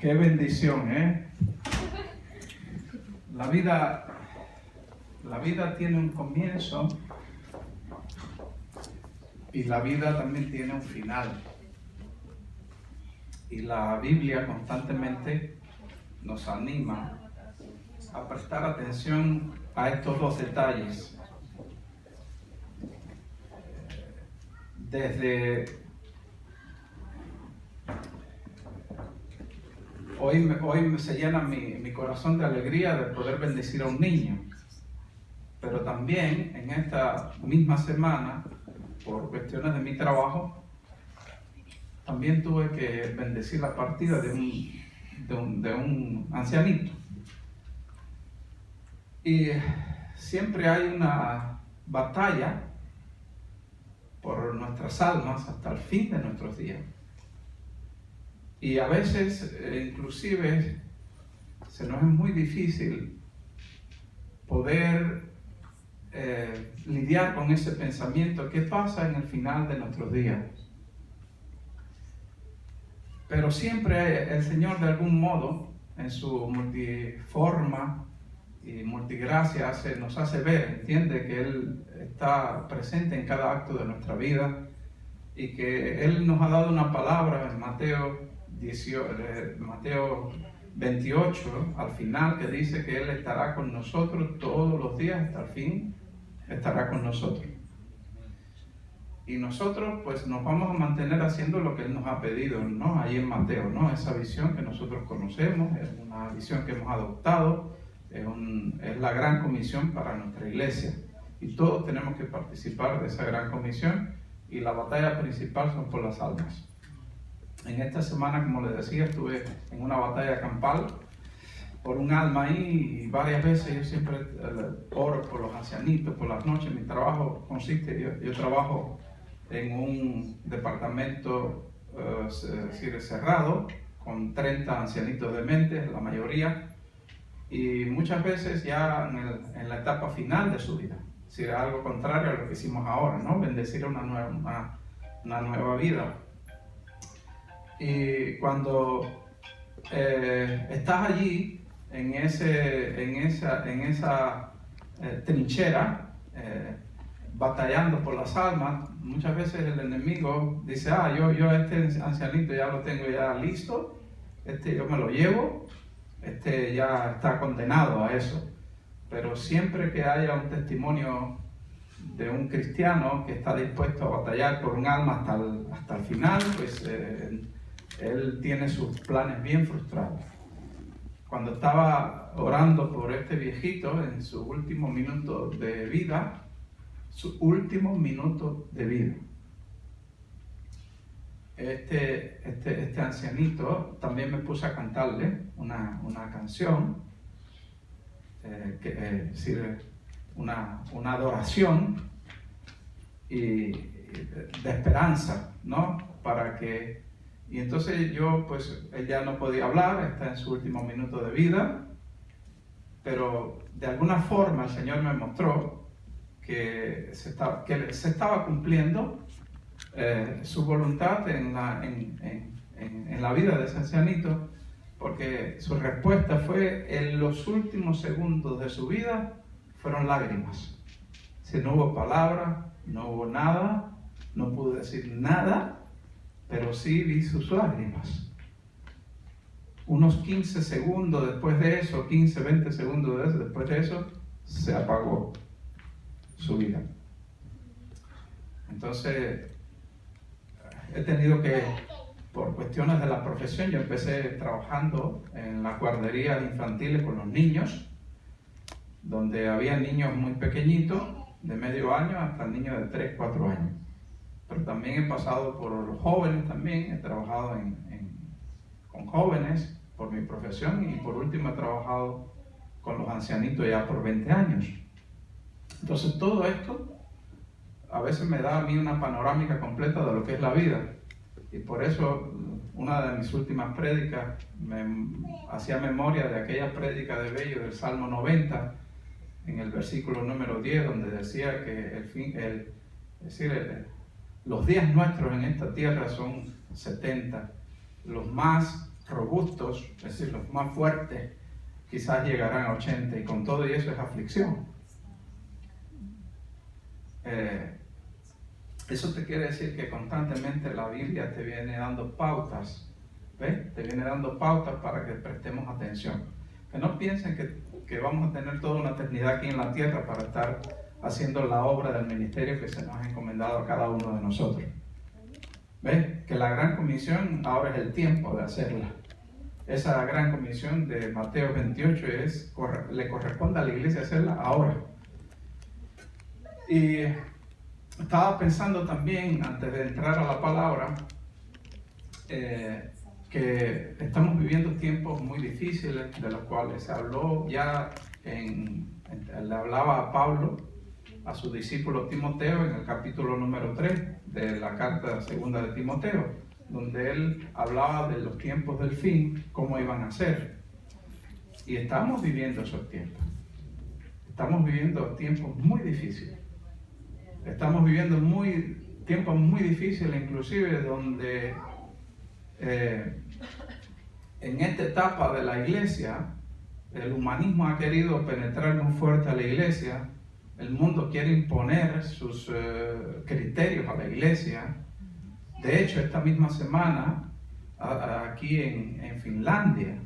Qué bendición, ¿eh? La vida tiene un comienzo y la vida también tiene un final. Y la Biblia constantemente nos anima a prestar atención a estos dos detalles. Desde hoy se llena mi corazón de alegría de poder bendecir a un niño, pero también en esta misma semana, por cuestiones de mi trabajo, también tuve que bendecir la partida de un ancianito. Y siempre hay una batalla por nuestras almas hasta el fin de nuestros días. Y a veces, inclusive, se nos es muy difícil poder lidiar con ese pensamiento. ¿Qué pasa en el final de nuestros días? Pero siempre el Señor, de algún modo, en su multiforma y multigracia, nos hace ver, entiende que Él está presente en cada acto de nuestra vida y que Él nos ha dado una palabra en Mateo 28, al final, que dice que Él estará con nosotros todos los días hasta el fin, estará con nosotros. Y nosotros pues nos vamos a mantener haciendo lo que Él nos ha pedido, ¿no? Ahí en Mateo, ¿no? Esa visión que nosotros conocemos, es una visión que hemos adoptado, es la gran comisión para nuestra iglesia. Y todos tenemos que participar de esa gran comisión y la batalla principal son por las almas. En esta semana, como les decía, estuve en una batalla campal por un alma ahí y varias veces yo siempre oro por los ancianitos, por las noches. Mi trabajo consiste, yo trabajo en un departamento cerrado con 30 ancianitos dementes, la mayoría, y muchas veces ya en la etapa final de su vida. Es decir, algo contrario a lo que hicimos ahora, ¿no? Bendecir una nueva vida. Y cuando estás allí en esa trinchera, batallando por las almas, muchas veces el enemigo dice: yo este ancianito ya lo tengo ya listo, yo me lo llevo, ya está condenado a eso. Pero siempre que haya un testimonio de un cristiano que está dispuesto a batallar por un alma hasta el final, pues él tiene sus planes bien frustrados. Cuando estaba orando por este viejito en su último minuto de vida, este ancianito, también me puse a cantarle una canción, es decir, una adoración y de esperanza, ¿no? Y entonces yo, pues, él ya no podía hablar, está en su último minuto de vida, pero de alguna forma el Señor me mostró que se estaba cumpliendo su voluntad en la vida de ese ancianito, porque su respuesta fue: en los últimos segundos de su vida fueron lágrimas. Si no hubo palabra, no hubo nada, no pude decir nada, pero sí vi sus lágrimas. Unos 15 segundos después de eso, 15, 20 segundos después de eso, se apagó su vida. Entonces, he tenido que, por cuestiones de la profesión, yo empecé trabajando en las guarderías infantiles con los niños, donde había niños muy pequeñitos, de medio año hasta niños de 3, 4 años. Pero también he pasado por los jóvenes también, he trabajado con jóvenes por mi profesión y por último he trabajado con los ancianitos ya por 20 años. Entonces todo esto a veces me da a mí una panorámica completa de lo que es la vida. Y por eso una de mis últimas prédicas me hacía memoria de aquella prédica de Bello del Salmo 90, en el versículo número 10, donde decía que los días nuestros en esta tierra son 70, los más robustos, es decir, los más fuertes, quizás llegarán a 80, y con todo y eso es aflicción. Eso te quiere decir que constantemente la Biblia te viene dando pautas, ¿ves? Te viene dando pautas para que prestemos atención. Que no piensen que vamos a tener toda una eternidad aquí en la tierra para estar haciendo la obra del ministerio que se nos ha encomendado a cada uno de nosotros. ¿Ves? Que la gran comisión ahora es el tiempo de hacerla. Esa gran comisión de Mateo 28 le corresponde a la iglesia hacerla ahora. Y estaba pensando también, antes de entrar a la palabra, que estamos viviendo tiempos muy difíciles, de los cuales se habló ya, le hablaba a Pablo, a su discípulo Timoteo, en el capítulo número 3 de la carta segunda de Timoteo, donde él hablaba de los tiempos del fin, cómo iban a ser. Y estamos viviendo esos tiempos. Estamos viviendo tiempos muy difíciles. Estamos viviendo tiempos muy difíciles, inclusive donde en esta etapa de la iglesia, el humanismo ha querido penetrar muy fuerte a la iglesia. El mundo quiere imponer sus criterios a la iglesia. De hecho, esta misma semana, aquí en Finlandia,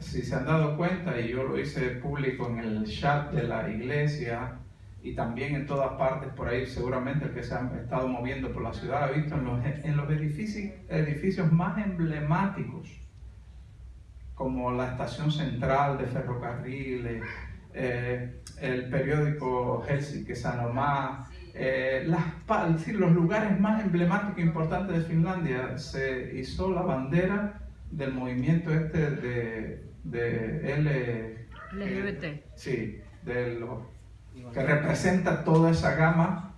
si se han dado cuenta, y yo lo hice público en el chat de la iglesia, y también en todas partes por ahí, seguramente el que se ha estado moviendo por la ciudad ha visto en los edificios más emblemáticos, como la estación central de ferrocarriles, el periódico Helsinki Sanomat, los lugares más emblemáticos e importantes de Finlandia, se hizo la bandera del movimiento de LGBT. Sí, que representa toda esa gama.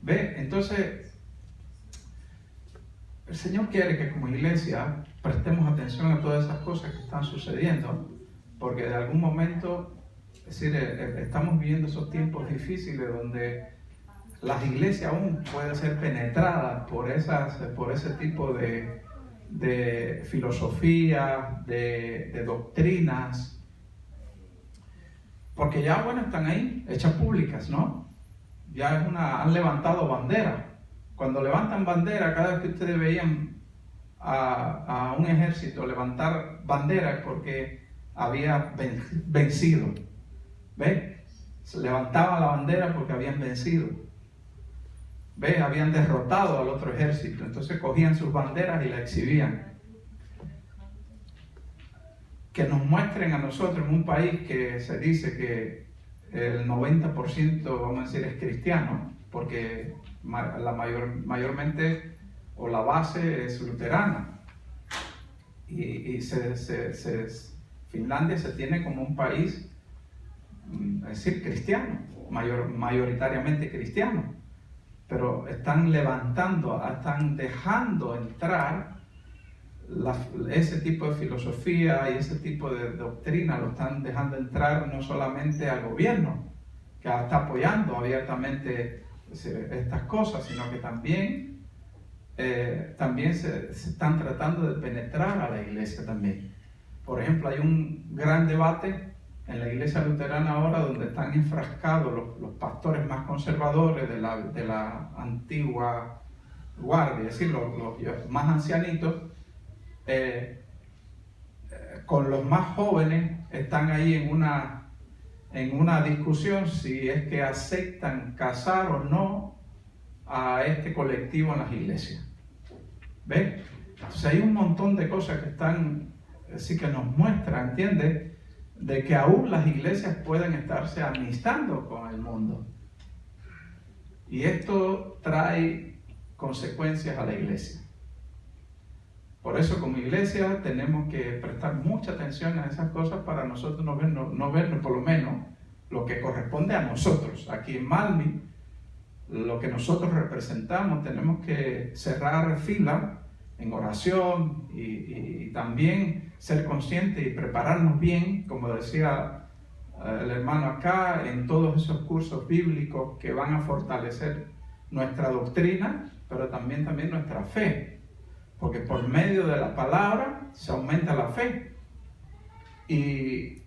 ¿Ve? Entonces, el Señor quiere que como iglesia prestemos atención a todas esas cosas que están sucediendo, porque de algún momento, es decir, estamos viviendo esos tiempos difíciles donde las iglesias aún pueden ser penetradas por ese tipo de filosofía, de doctrinas, porque ya, bueno, están ahí, hechas públicas, ¿no? Ya han levantado bandera. Cuando levantan bandera, cada vez que ustedes veían a un ejército levantar bandera es porque había vencido. ¿Ves? Se levantaban la bandera porque habían vencido. ¿Ves? Habían derrotado al otro ejército. Entonces cogían sus banderas y la exhibían. Que nos muestren a nosotros en un país que se dice que el 90%, vamos a decir, es cristiano, porque mayormente, o la base es luterana. Y Finlandia se tiene como un país, es decir, cristiano, mayoritariamente cristiano. Pero están están dejando entrar ese tipo de filosofía y ese tipo de doctrina, lo están dejando entrar no solamente al gobierno, que está apoyando abiertamente estas cosas, sino que también se están tratando de penetrar a la iglesia también. Por ejemplo, hay un gran debate en la iglesia luterana ahora donde están enfrascados los pastores más conservadores de la antigua guardia, es decir, los más ancianitos, con los más jóvenes, están ahí en una discusión si es que aceptan casar o no a este colectivo en las iglesias. ¿Ven? Entonces hay un montón de cosas que están, así que nos muestran, ¿entiendes? De que aún las iglesias pueden estarse amistando con el mundo. Y esto trae consecuencias a la iglesia. Por eso como iglesia tenemos que prestar mucha atención a esas cosas para nosotros no vernos por lo menos lo que corresponde a nosotros. Aquí en Malmi, lo que nosotros representamos, tenemos que cerrar fila en oración y también ser conscientes y prepararnos bien, como decía el hermano acá, en todos esos cursos bíblicos que van a fortalecer nuestra doctrina, pero también nuestra fe. porque por medio de la palabra se aumenta la fe. Y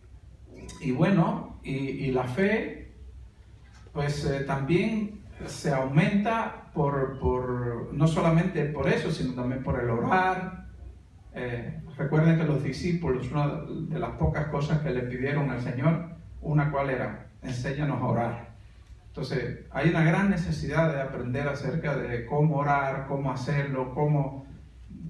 la fe, pues también se aumenta no solamente por eso, sino también por el orar. Recuerden que los discípulos, una de las pocas cosas que le pidieron al Señor, una cual era: enséñanos a orar. Entonces, hay una gran necesidad de aprender acerca de cómo orar, cómo hacerlo, cómo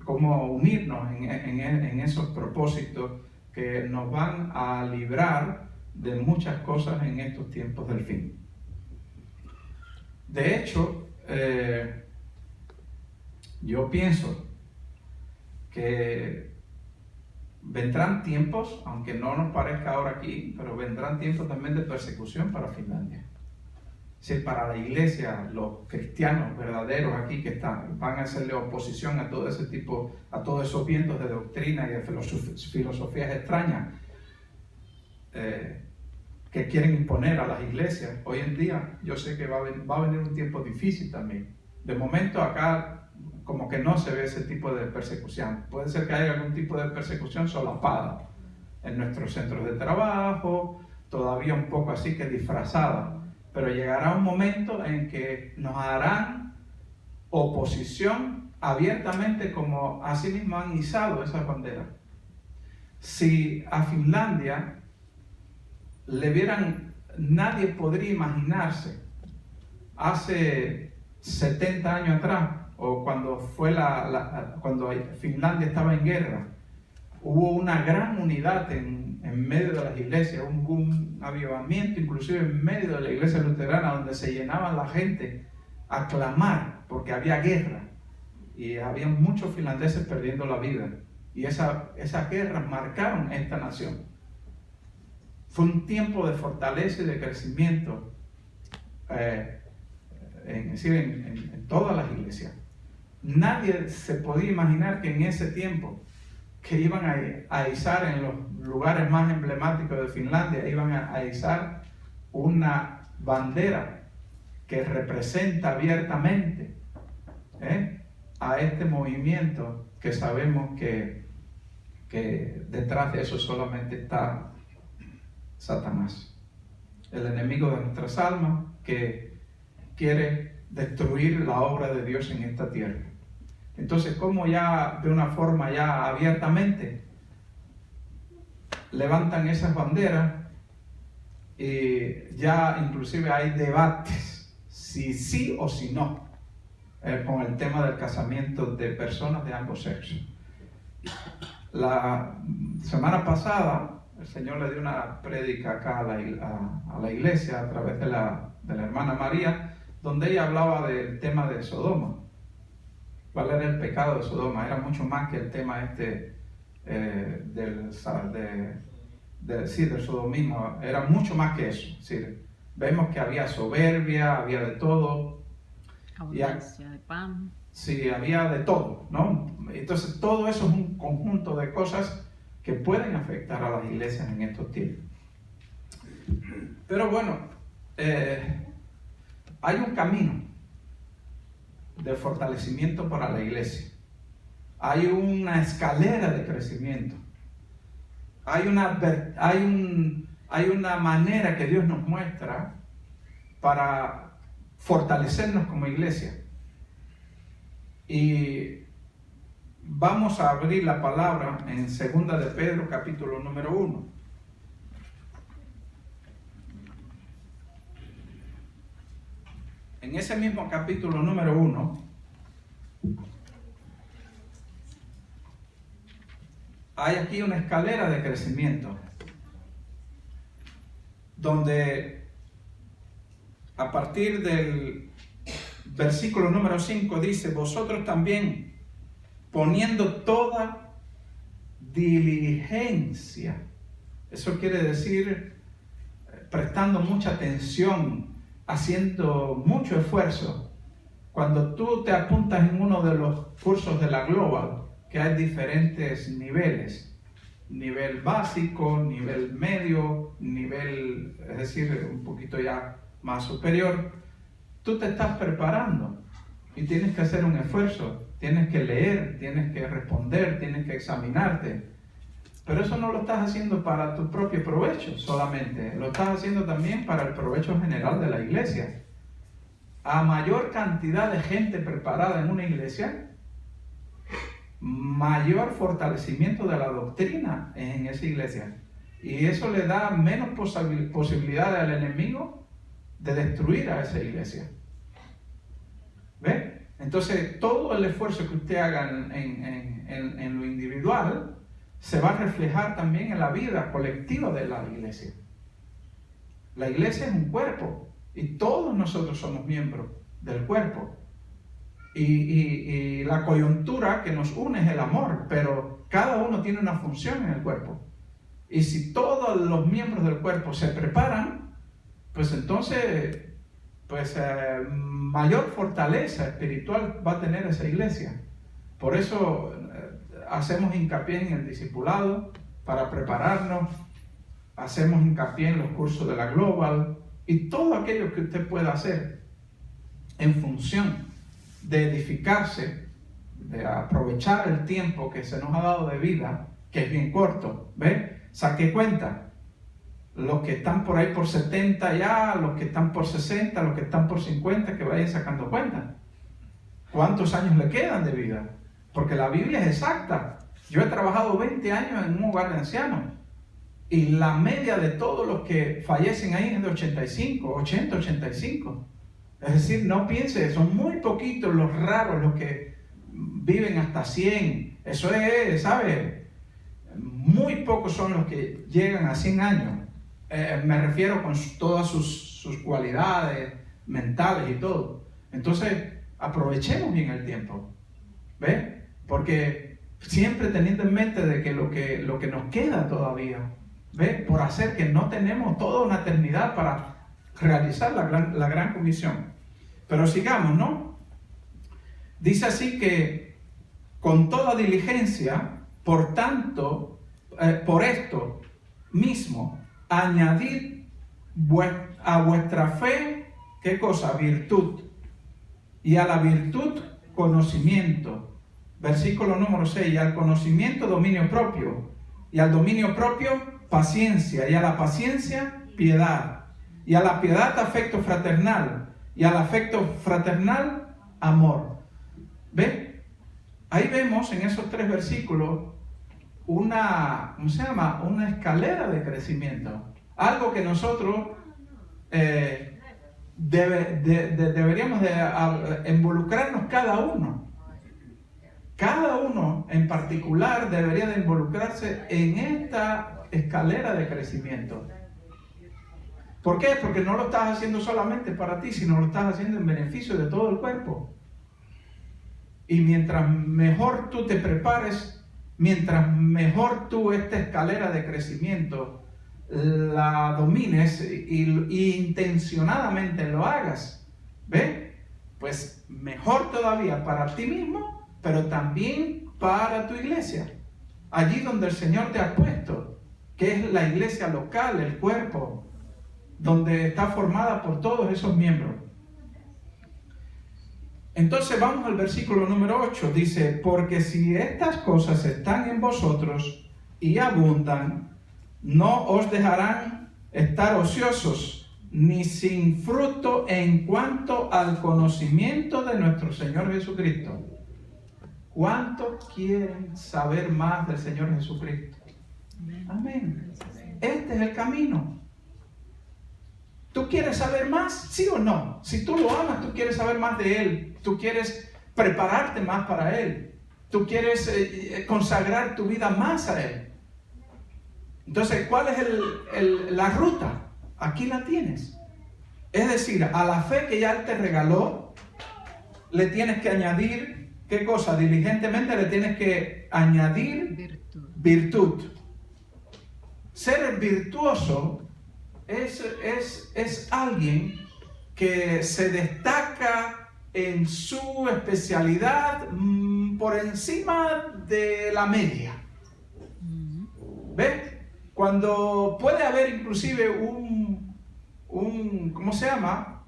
unirnos en esos propósitos que nos van a librar de muchas cosas en estos tiempos del fin. De hecho, yo pienso que vendrán tiempos, aunque no nos parezca ahora aquí, pero vendrán tiempos también de persecución para Finlandia. Es decir, para la iglesia, los cristianos verdaderos aquí que van a hacerle oposición a todo ese tipo, a todos esos vientos de doctrina y de filosofías extrañas que quieren imponer a las iglesias. Hoy en día yo sé que va a venir un tiempo difícil también. De momento acá como que no se ve ese tipo de persecución. Puede ser que haya algún tipo de persecución solapada en nuestros centros de trabajo, todavía un poco así que disfrazada. Pero llegará un momento en que nos harán oposición abiertamente, como así mismo han izado esas banderas. Si a Finlandia nadie podría imaginarse hace 70 años atrás, o cuando cuando Finlandia estaba en guerra, hubo una gran unidad en medio de las iglesias, un avivamiento inclusive en medio de la iglesia luterana, donde se llenaba la gente a clamar porque había guerra y había muchos finlandeses perdiendo la vida, y esas guerras marcaron esta nación. Fue un tiempo de fortaleza y de crecimiento en todas las iglesias. Nadie se podía imaginar que en ese tiempo que iban a izar en los lugares más emblemáticos de Finlandia, iban a izar una bandera que representa abiertamente a este movimiento, que sabemos que detrás de eso solamente está Satanás, el enemigo de nuestras almas, que quiere destruir la obra de Dios en esta tierra. Entonces, como ya de una forma ya abiertamente levantan esas banderas, y ya inclusive hay debates si sí o si no con el tema del casamiento de personas de ambos sexos. La semana pasada el Señor le dio una prédica acá a la iglesia a través de la hermana María, donde ella hablaba del tema de Sodoma. ¿Cuál era el pecado de Sodoma? Era mucho más que el tema del sodomismo. Era mucho más que eso. Es decir, vemos que había soberbia, había de todo. Abundancia de pan. Sí, había de todo, ¿no? Entonces todo eso es un conjunto de cosas que pueden afectar a las iglesias en estos tiempos. Pero bueno, hay un camino de fortalecimiento para la iglesia. Hay una escalera de crecimiento. Hay una manera que Dios nos muestra para fortalecernos como iglesia. Y vamos a abrir la palabra en 2 de Pedro, capítulo número 1. En ese mismo capítulo número 1, hay aquí una escalera de crecimiento, donde a partir del versículo número 5 dice: vosotros también, poniendo toda diligencia. Eso quiere decir prestando mucha atención, haciendo mucho esfuerzo. Cuando tú te apuntas en uno de los cursos de la Global, que hay diferentes niveles, nivel básico, nivel medio, nivel, es decir, un poquito ya más superior, tú te estás preparando y tienes que hacer un esfuerzo, tienes que leer, tienes que responder, tienes que examinarte. Pero eso no lo estás haciendo para tu propio provecho solamente, lo estás haciendo también para el provecho general de la iglesia. A mayor cantidad de gente preparada en una iglesia, mayor fortalecimiento de la doctrina en esa iglesia. Y eso le da menos posibilidad al enemigo de destruir a esa iglesia. ¿Ve? Entonces, todo el esfuerzo que usted haga en lo individual se va a reflejar también en la vida colectiva de la iglesia. La iglesia es un cuerpo y todos nosotros somos miembros del cuerpo. Y la coyuntura que nos une es el amor, pero cada uno tiene una función en el cuerpo. Y si todos los miembros del cuerpo se preparan, pues entonces mayor fortaleza espiritual va a tener esa iglesia. Por eso hacemos hincapié en el discipulado para prepararnos, hacemos hincapié en los cursos de la Global y todo aquello que usted pueda hacer en función de edificarse, de aprovechar el tiempo que se nos ha dado de vida, que es bien corto. ¿Ve? Saque cuenta. Los que están por ahí por 70 ya, los que están por 60, los que están por 50, que vayan sacando cuenta. ¿Cuántos años le quedan de vida? Porque la Biblia es exacta. Yo he trabajado 20 años en un hogar de ancianos y la media de todos los que fallecen ahí es de 85, 80, 85. Es decir, no piense, son muy poquitos los raros los que viven hasta 100. Eso es, ¿sabe? Muy pocos son los que llegan a 100 años. Me refiero con todas sus cualidades mentales y todo. Entonces, aprovechemos bien el tiempo. ¿Ve? Porque siempre teniendo en mente de que lo que nos queda todavía, ¿ve? Por hacer, que no tenemos toda una eternidad para realizar la gran comisión. Pero sigamos, ¿no? Dice así que con toda diligencia, por tanto, por esto mismo, añadid a vuestra fe, ¿qué cosa? Virtud. Y a la virtud, conocimiento. Versículo número 6. Y al conocimiento, dominio propio. Y al dominio propio, paciencia. Y a la paciencia, piedad. Y a la piedad, afecto fraternal. Y al afecto fraternal, amor. ¿Ve? Ahí vemos en esos 3 versículos una escalera de crecimiento. Algo que nosotros deberíamos de involucrarnos cada uno. Cada uno en particular debería de involucrarse en esta escalera de crecimiento. ¿Por qué? Porque no lo estás haciendo solamente para ti, sino lo estás haciendo en beneficio de todo el cuerpo. Y mientras mejor tú te prepares, mientras mejor tú esta escalera de crecimiento la domines y intencionadamente lo hagas, ¿ve? Pues mejor todavía para ti mismo, pero también para tu iglesia. Allí donde el Señor te ha puesto, que es la iglesia local, el cuerpo, donde está formada por todos esos miembros. Entonces vamos al versículo número 8, dice, porque si estas cosas están en vosotros y abundan, no os dejarán estar ociosos, ni sin fruto en cuanto al conocimiento de nuestro Señor Jesucristo. ¿Cuántos quieren saber más del Señor Jesucristo? Amén. Este es el camino. ¿Tú quieres saber más? ¿Sí o no? Si tú lo amas, tú quieres saber más de Él. Tú quieres prepararte más para Él. Tú quieres consagrar tu vida más a Él. Entonces, ¿cuál es la ruta? Aquí la tienes. Es decir, a la fe que ya Él te regaló, le tienes que añadir, ¿qué cosa? Diligentemente le tienes que añadir virtud. Ser virtuoso es alguien que se destaca en su especialidad por encima de la media. ¿Ves? Cuando puede haber inclusive ¿cómo se llama?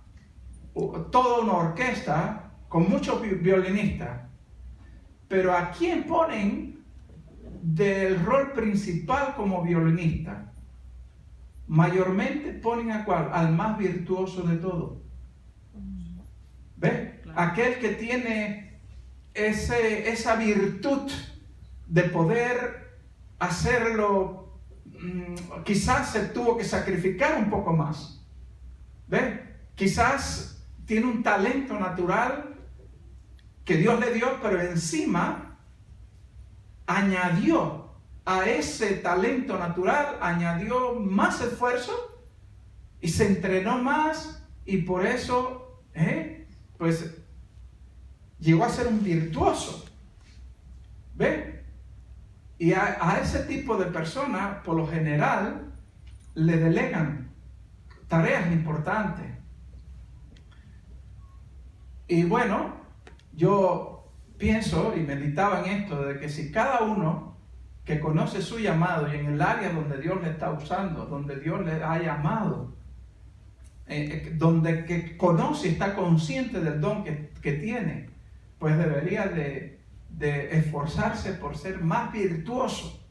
Toda una orquesta con muchos violinistas. Pero ¿a quién ponen del rol principal como violinista? Mayormente ponen ¿a cuál? Al más virtuoso de todo. ¿Ves? Claro. Aquel que tiene esa virtud de poder hacerlo, quizás se tuvo que sacrificar un poco más. ¿Ves? Quizás tiene un talento natural que Dios le dio, pero encima añadió a ese talento natural, añadió más esfuerzo y se entrenó más, y por eso, pues, llegó a ser un virtuoso. ¿Ves? Y a ese tipo de personas, por lo general, le delegan tareas importantes. Y bueno, yo pienso y meditaba en esto, de que si cada uno que conoce su llamado y en el área donde Dios le está usando, donde Dios le ha llamado, donde que conoce y está consciente del don que tiene, pues debería de esforzarse por ser más virtuoso,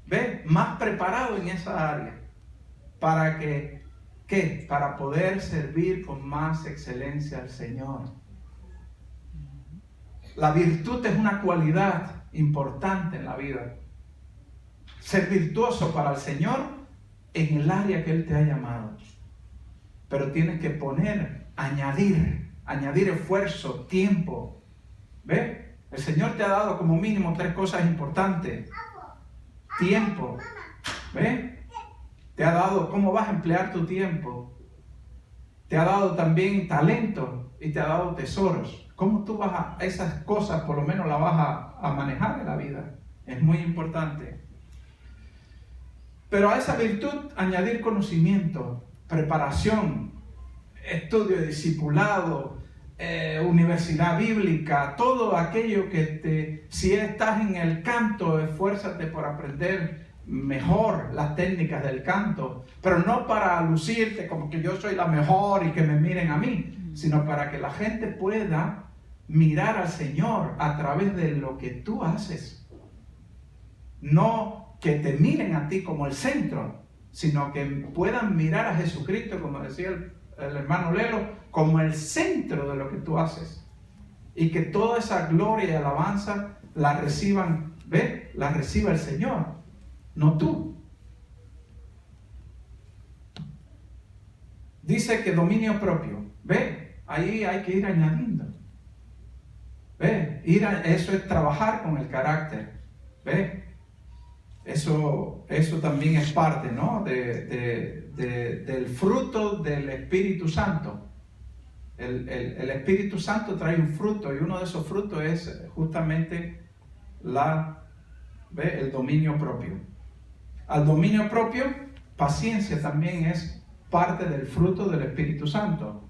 ¿ves? Más preparado en esa área, para que, ¿qué? Para poder servir con más excelencia al Señor. La virtud es una cualidad importante en la vida. Ser virtuoso para el Señor en el área que Él te ha llamado. Pero tienes que añadir esfuerzo, tiempo. ¿Ves? El Señor te ha dado como mínimo 3 cosas importantes. Tiempo. ¿Ves? Te ha dado cómo vas a emplear tu tiempo. Te ha dado también talento y te ha dado tesoros. ¿Cómo tú vas a esas cosas, por lo menos las vas a manejar en la vida? Es muy importante. Pero a esa virtud añadir conocimiento, preparación, estudio, discipulado, universidad bíblica, todo aquello que si estás en el canto, esfuérzate por aprender mejor las técnicas del canto, pero no para lucirte como que yo soy la mejor y que me miren a mí, sino para que la gente pueda mirar al Señor a través de lo que tú haces. No que te miren a ti como el centro, sino que puedan mirar a Jesucristo, como decía el hermano Lelo, como el centro de lo que tú haces. Y que toda esa gloria y alabanza la reciban, ¿ves? La reciba el Señor, no tú. Dice que dominio propio. ¿Ves? Ahí hay que ir añadiendo. ¿Ves? Eso es trabajar con el carácter. ¿Ves? Eso también es parte, ¿no? del fruto del Espíritu Santo. El Espíritu Santo trae un fruto, y uno de esos frutos es justamente el dominio propio. Al dominio propio, paciencia también es parte del fruto del Espíritu Santo.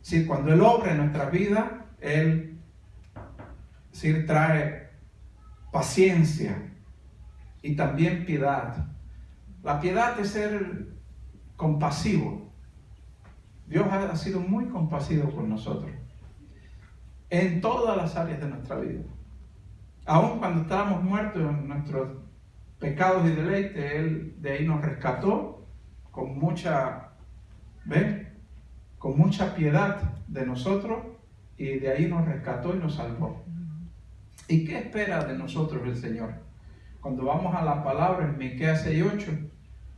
¿Sí? Cuando Él obra en nuestra vida, Él trae paciencia y también piedad. La piedad es ser compasivo. Dios ha sido muy compasivo con nosotros en todas las áreas de nuestra vida. Aun cuando estábamos muertos en nuestros pecados y deleites, Él de ahí nos rescató con mucha piedad de nosotros, y de ahí nos rescató y nos salvó. ¿Y qué espera de nosotros el Señor? Cuando vamos a la palabra en Miqueas 6:8,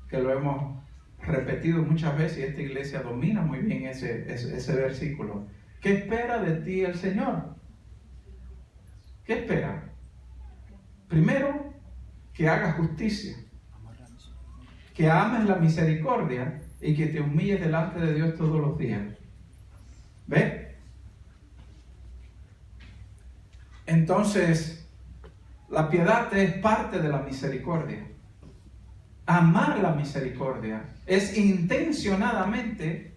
que lo hemos repetido muchas veces y esta iglesia domina muy bien ese versículo. ¿Qué espera de ti el Señor? ¿Qué espera? Primero, que hagas justicia, que ames la misericordia y que te humilles delante de Dios todos los días. ¿Ves? Entonces, la piedad es parte de la misericordia. Amar la misericordia es intencionadamente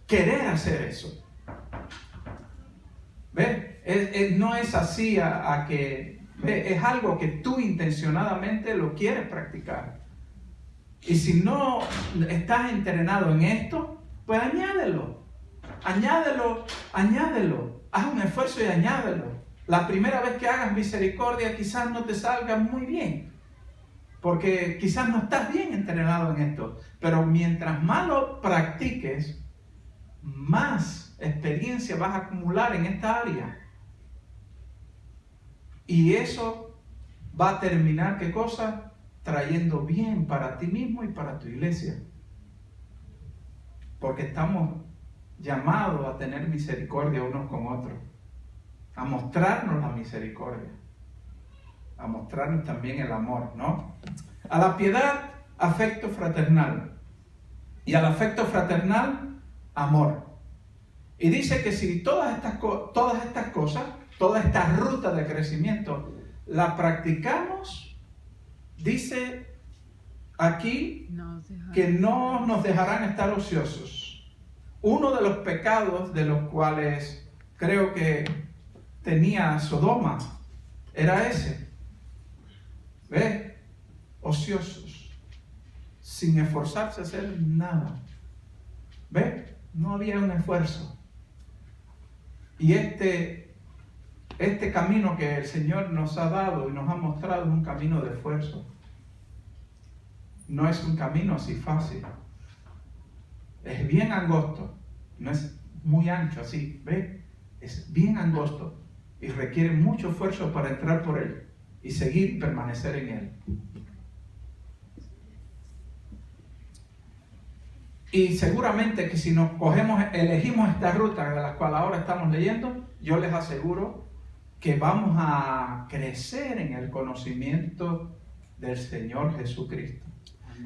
querer hacer eso. ¿Ves? No es así ¿ves? Es algo que tú intencionadamente lo quieres practicar. Y si no estás entrenado en esto, pues añádelo. Haz un esfuerzo y añádelo. La primera vez que hagas misericordia quizás no te salga muy bien, porque quizás no estás bien entrenado en esto, pero mientras más lo practiques, más experiencia vas a acumular en esta área. Y eso va a terminar, ¿qué cosa? Trayendo bien para ti mismo y para tu iglesia. Porque estamos llamados a tener misericordia unos con otros, a mostrarnos la misericordia, a mostrarnos también el amor, ¿no? A la piedad, afecto fraternal. Y al afecto fraternal, amor. Y dice que si todas estas cosas, toda esta ruta de crecimiento, la practicamos, dice aquí que no nos dejarán estar ociosos. Uno de los pecados de los cuales creo que tenía Sodoma era ese. ¿Ves? Ociosos, sin esforzarse a hacer nada. ¿Ves? No había un esfuerzo. Y este camino que el Señor nos ha dado y nos ha mostrado es un camino de esfuerzo. No es un camino así fácil. Es bien angosto. No es muy ancho así. ¿Ves? Es bien angosto. Y requiere mucho esfuerzo para entrar por él y seguir y permanecer en él. Y seguramente que si elegimos esta ruta de la cual ahora estamos leyendo, yo les aseguro que vamos a crecer en el conocimiento del Señor Jesucristo.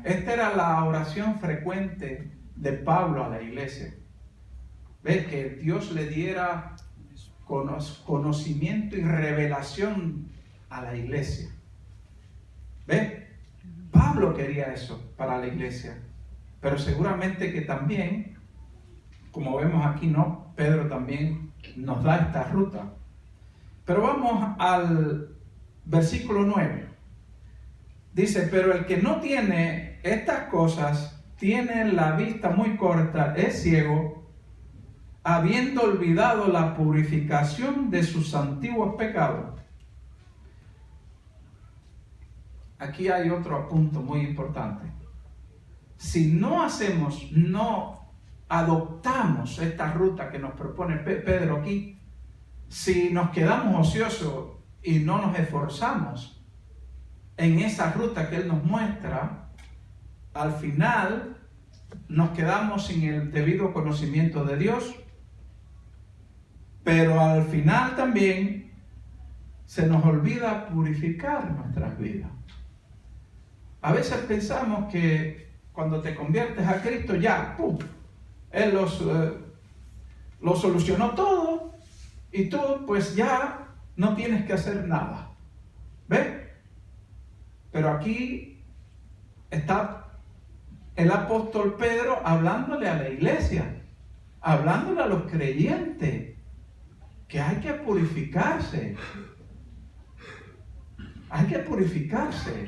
Esta era la oración frecuente de Pablo a la iglesia. ¿Ves? Que Dios le diera conocimiento y revelación a la iglesia. ¿Ves? Pablo quería eso para la iglesia. Pero seguramente que también, como vemos aquí, ¿no? Pedro también nos da esta ruta. Pero vamos al versículo 9. Dice, pero el que no tiene estas cosas, tiene la vista muy corta, es ciego, habiendo olvidado la purificación de sus antiguos pecados. Aquí hay otro punto muy importante. Si no adoptamos esta ruta que nos propone Pedro aquí, si nos quedamos ociosos y no nos esforzamos en esa ruta que él nos muestra, al final nos quedamos sin el debido conocimiento de Dios, pero al final también se nos olvida purificar nuestras vidas. A veces pensamos que cuando te conviertes a Cristo ya, ¡pum!, Él lo solucionó todo y tú pues ya no tienes que hacer nada. ¿Ves? Pero aquí está el apóstol Pedro hablándole a la iglesia, hablándole a los creyentes, que hay que purificarse. Hay que purificarse.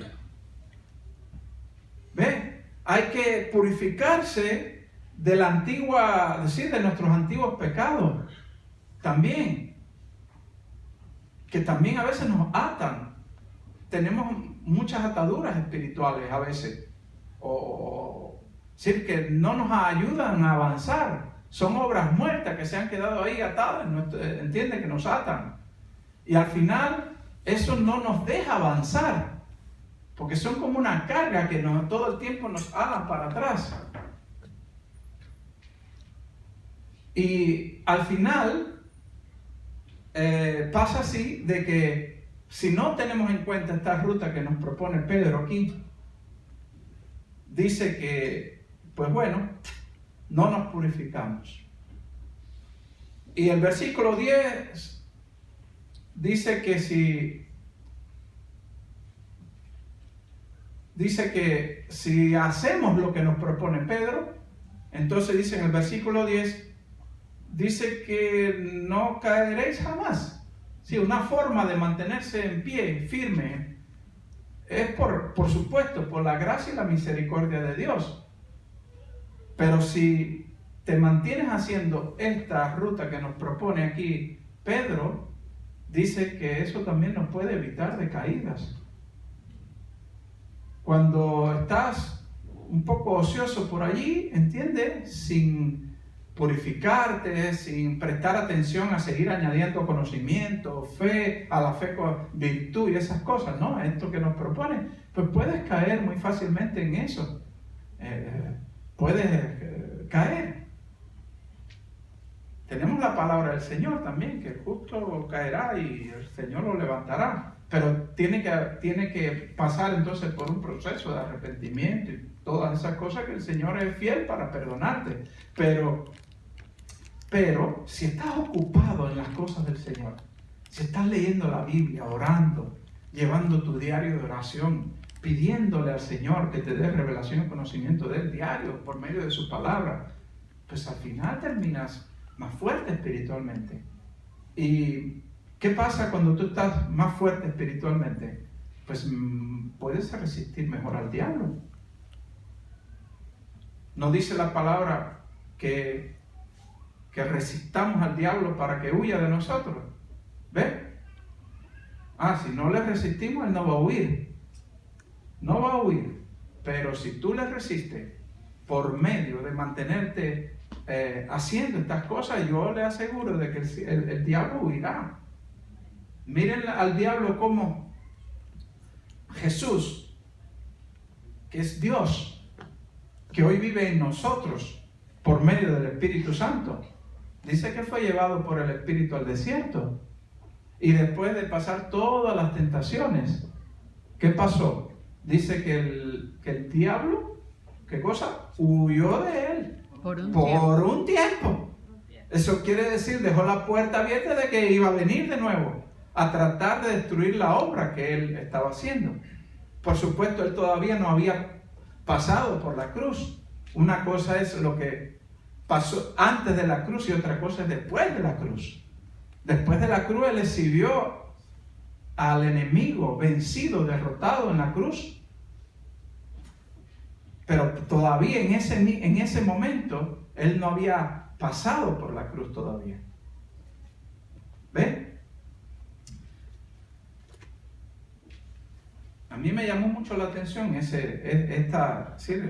¿Ves? Hay que purificarse de de nuestros antiguos pecados. También. Que también a veces nos atan. Tenemos muchas ataduras espirituales a veces. Es decir, que no nos ayudan a avanzar. Son obras muertas que se han quedado ahí atadas. ¿Entiende? Que nos atan. Y al final, eso no nos deja avanzar. Porque son como una carga que todo el tiempo nos ala para atrás. Y al final pasa así de que si no tenemos en cuenta esta ruta que nos propone Pedro aquí, dice que, pues bueno, no nos purificamos. Y el versículo 10 dice que si hacemos lo que nos propone Pedro, entonces dice en el versículo 10, dice que no caeréis jamás. Sí, una forma de mantenerse en pie, firme, es por supuesto, por la gracia y la misericordia de Dios. Pero si te mantienes haciendo esta ruta que nos propone aquí Pedro, dice que eso también nos puede evitar de caídas. Cuando estás un poco ocioso por allí, ¿entiendes? Sin purificarte, sin prestar atención a seguir añadiendo conocimiento, fe, a la fe con virtud y esas cosas, ¿no? Esto que nos propone, pues puedes caer muy fácilmente en eso. Puedes caer. Tenemos la palabra del Señor también, que el justo caerá y el Señor lo levantará. Pero tiene que pasar entonces por un proceso de arrepentimiento y todas esas cosas que el Señor es fiel para perdonarte. Pero si estás ocupado en las cosas del Señor, si estás leyendo la Biblia, orando, llevando tu diario de oración, pidiéndole al Señor que te dé revelación y conocimiento del diario por medio de su palabra, pues al final terminas más fuerte espiritualmente. ¿Y qué pasa cuando tú estás más fuerte espiritualmente? Pues puedes resistir mejor al diablo. ¿No dice la palabra que resistamos al diablo para que huya de nosotros? ¿Ves? Si no le resistimos, él no va a huir. No va a huir. Pero si tú le resistes por medio de mantenerte haciendo estas cosas, yo le aseguro de que el diablo huirá. Miren al diablo como Jesús, que es Dios, que hoy vive en nosotros por medio del Espíritu Santo. Dice que fue llevado por el Espíritu al desierto. Y después de pasar todas las tentaciones, ¿qué pasó? Dice que el diablo, ¿qué cosa? Huyó de él. Por un tiempo. Eso quiere decir, dejó la puerta abierta de que iba a venir de nuevo a tratar de destruir la obra que él estaba haciendo. Por supuesto, él todavía no había pasado por la cruz. Una cosa es lo que pasó antes de la cruz y otra cosa es después de la cruz. Después de la cruz, él exhibió al enemigo vencido, derrotado en la cruz. Pero todavía en ese momento, él no había pasado por la cruz todavía. ¿Ven? A mí me llamó mucho la atención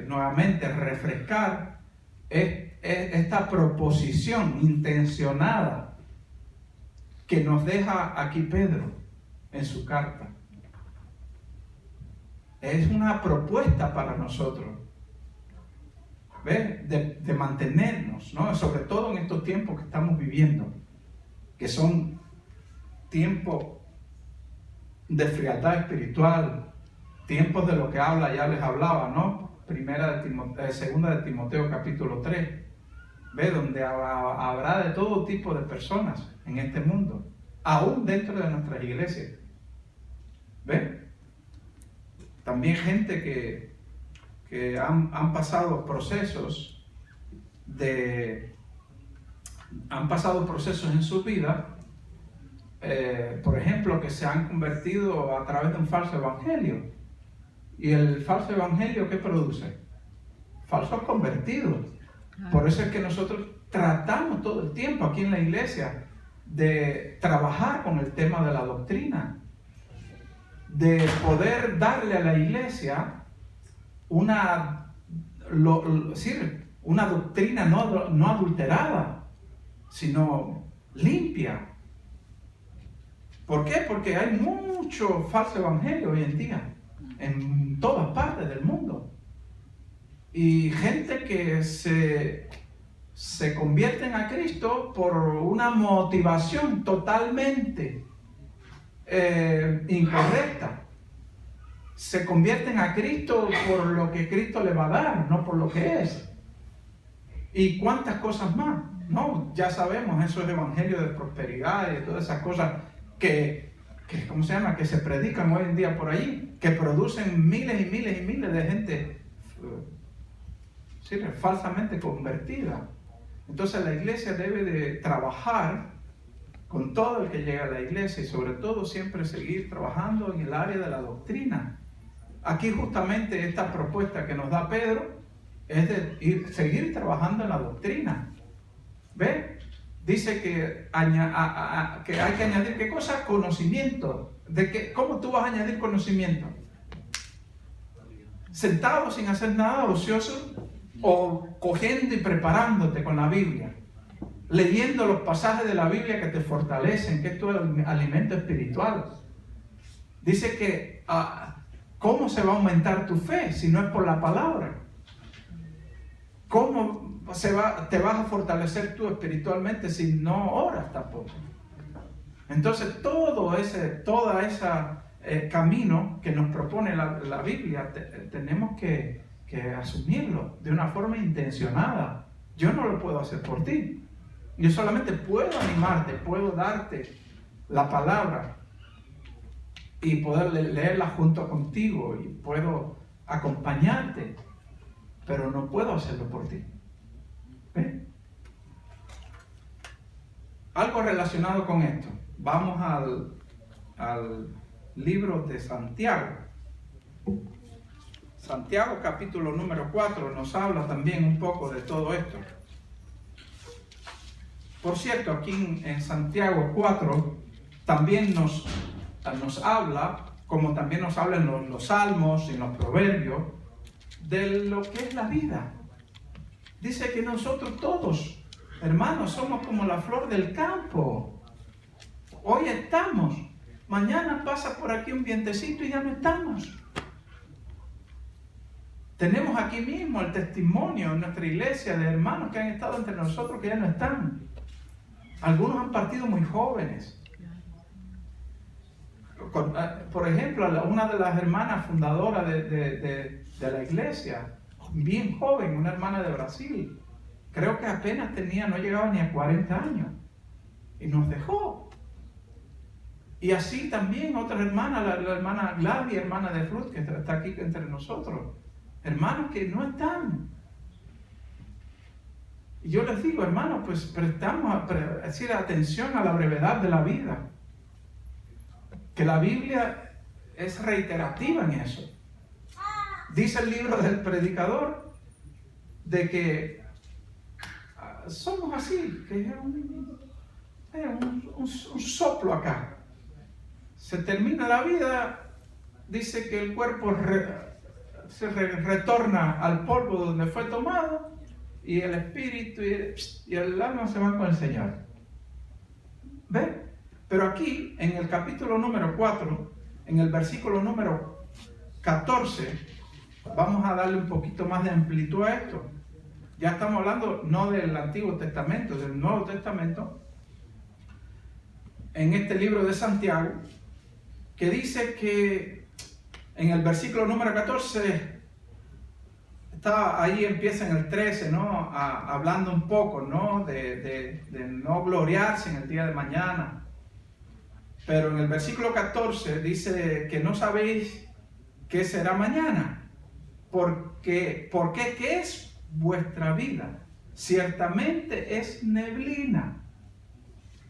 nuevamente refrescar esta proposición intencionada que nos deja aquí Pedro en su carta. Es una propuesta para nosotros, ¿ves? De mantenernos, ¿no? Sobre todo en estos tiempos que estamos viviendo, que son tiempos de frialdad espiritual, tiempos de lo que ya les hablaba, ¿no? Segunda de Timoteo capítulo 3, ¿ve? Donde habrá de todo tipo de personas en este mundo, aún dentro de nuestras iglesias, ¿ve? También gente que han pasado procesos en su vida, por ejemplo, que se han convertido a través de un falso evangelio. ¿Y el falso evangelio qué produce? Falsos convertidos. Por eso es que nosotros tratamos todo el tiempo aquí en la iglesia de trabajar con el tema de la doctrina, de poder darle a la iglesia una doctrina no adulterada, sino limpia. ¿Por qué? Porque hay mucho falso evangelio hoy en día, en todas partes del mundo. Y gente que se convierten a Cristo por una motivación totalmente incorrecta. Se convierten a Cristo por lo que Cristo le va a dar, no por lo que es. Y cuántas cosas más, ¿no? Ya sabemos esos evangelios de prosperidad y todas esas cosas que ¿cómo se llama? Que se predican hoy en día por ahí, que producen miles y miles y miles de gente falsamente convertida. Entonces la iglesia debe de trabajar con todo el que llega a la iglesia y sobre todo siempre seguir trabajando en el área de la doctrina. Aquí justamente esta propuesta que nos da Pedro es de seguir trabajando en la doctrina. ¿Ve? dice que hay que añadir, ¿qué cosa? Conocimiento. ¿Cómo tú vas a añadir conocimiento? ¿Sentado sin hacer nada, ocioso? ¿O cogiendo y preparándote con la Biblia? Leyendo los pasajes de la Biblia que te fortalecen, que es tu alimento espiritual. Dice que ¿cómo se va a aumentar tu fe si no es por la palabra? ¿Cómo te vas a fortalecer tú espiritualmente si no oras tampoco? Entonces todo ese camino que nos propone la Biblia tenemos que asumirlo de una forma intencionada. Yo no lo puedo hacer por ti. Yo solamente puedo animarte, puedo darte la palabra y poder leerla junto contigo y puedo acompañarte, pero no puedo hacerlo por ti. ¿Ves? Algo relacionado con esto. Vamos al libro de Santiago. Santiago capítulo número 4 nos habla también un poco de todo esto. Por cierto, aquí en Santiago 4 también nos habla, como también nos habla en los salmos y en los proverbios, de lo que es la vida. Dice que nosotros todos, hermanos, somos como la flor del campo. Hoy estamos, mañana pasa por aquí un vientecito y ya no estamos. Tenemos aquí mismo el testimonio en nuestra iglesia de hermanos que han estado entre nosotros que ya no están. Algunos han partido muy jóvenes. Por ejemplo, una de las hermanas fundadoras de la iglesia, bien joven, una hermana de Brasil, creo que apenas no llegaba ni a 40 años, y nos dejó. Y así también otra hermana, la hermana Gladys, hermana de Ruth, que está aquí entre nosotros, hermanos que no están. Y yo les digo, hermanos, pues prestamos atención a la brevedad de la vida. Que la Biblia es reiterativa en eso. Dice el libro del predicador de que somos así, que es un soplo acá. Se termina la vida, dice que el cuerpo se retorna al polvo donde fue tomado, y el espíritu y el alma se van con el Señor. ¿Ven? Pero aquí, en el capítulo número 4, en el versículo número 14, vamos a darle un poquito más de amplitud a esto. Ya estamos hablando no del Antiguo Testamento, del Nuevo Testamento, en este libro de Santiago, que dice que en el versículo número 14, ahí empieza en el 13, ¿no? Hablando un poco, ¿no? De no gloriarse en el día de mañana. Pero en el versículo 14 dice que no sabéis qué será mañana. ¿Por qué? ¿Qué es vuestra vida? Ciertamente es neblina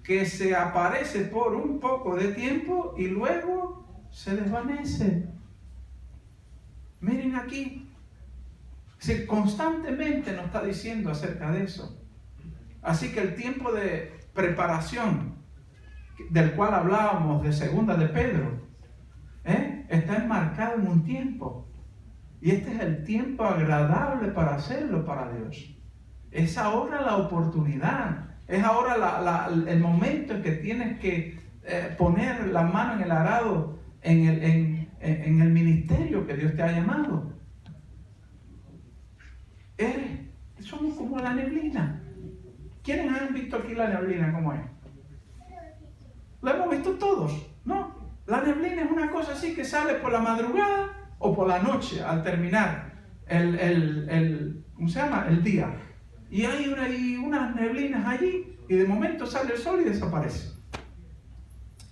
que se aparece por un poco de tiempo y luego se desvanece. Miren aquí. Constantemente nos está diciendo acerca de eso. Así que el tiempo de preparación del cual hablábamos de segunda de Pedro, está enmarcado en un tiempo. Y este es el tiempo agradable para hacerlo para Dios. Es ahora la oportunidad. Es ahora el momento en que tienes que poner la mano en el arado en el ministerio que Dios te ha llamado. Somos como la neblina. ¿Quiénes han visto aquí la neblina cómo es? La hemos visto todos, ¿no? La neblina es una cosa así que sale por la madrugada o por la noche al terminar ¿cómo se llama? El día. Y hay unas neblinas allí y de momento sale el sol y desaparece.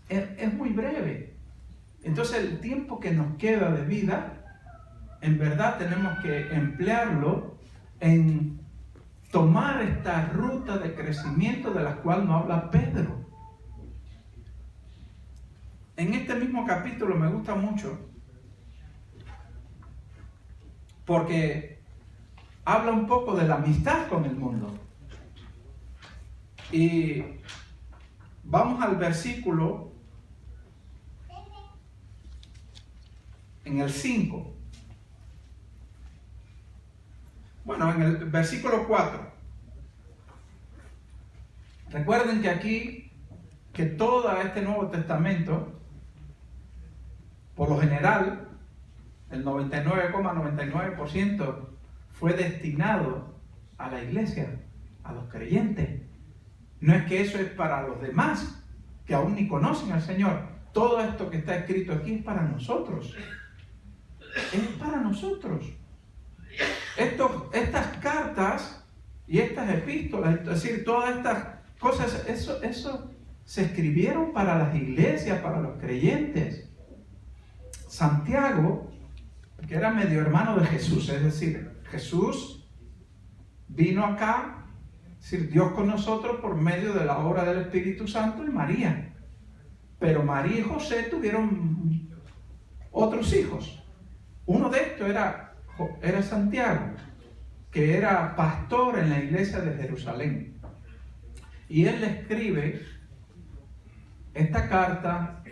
Es muy breve. Entonces el tiempo que nos queda de vida, en verdad tenemos que emplearlo en tomar esta ruta de crecimiento de la cual nos habla Pedro. En este mismo capítulo me gusta mucho porque habla un poco de la amistad con el mundo. Y vamos al versículo en el 5. Bueno, en el versículo 4. Recuerden que aquí, que todo este Nuevo Testamento, por lo general, el 99,99% fue destinado a la iglesia, a los creyentes. No es que eso es para los demás, que aún ni conocen al Señor. Todo esto que está escrito aquí es para nosotros. Es para nosotros. Estas cartas y estas epístolas, es decir, todas estas cosas, eso se escribieron para las iglesias, para los creyentes. Santiago, que era medio hermano de Jesús, es decir, Jesús vino acá, es decir, Dios con nosotros por medio de la obra del Espíritu Santo y María. Pero María y José tuvieron otros hijos. Uno de estos era Santiago, que era pastor en la iglesia de Jerusalén. Y él le escribe esta carta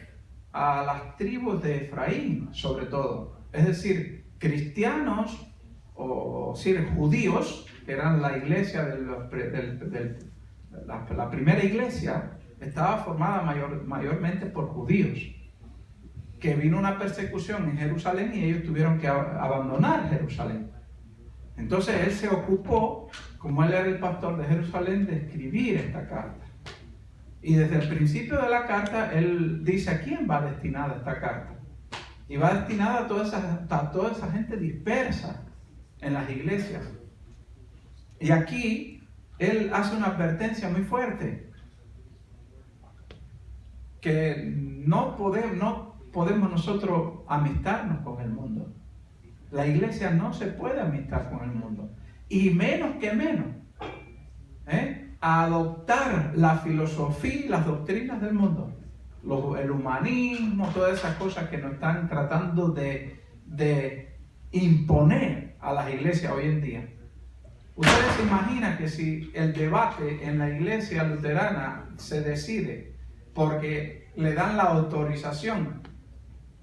a las tribus de Efraín, sobre todo. Es decir, cristianos o judíos, que eran la iglesia la primera iglesia, estaba formada mayormente por judíos, que vino una persecución en Jerusalén y ellos tuvieron que abandonar Jerusalén. Entonces él se ocupó, como él era el pastor de Jerusalén, de escribir esta carta. Y desde el principio de la carta, él dice a quién va destinada esta carta. Y va destinada a toda esa gente dispersa en las iglesias. Y aquí, él hace una advertencia muy fuerte. Que no podemos nosotros amistarnos con el mundo. La iglesia no se puede amistar con el mundo. Y menos que menos. A adoptar la filosofía y las doctrinas del mundo. El humanismo, todas esas cosas que nos están tratando de imponer a las iglesias hoy en día. Ustedes se imaginan que si el debate en la iglesia luterana se decide porque le dan la autorización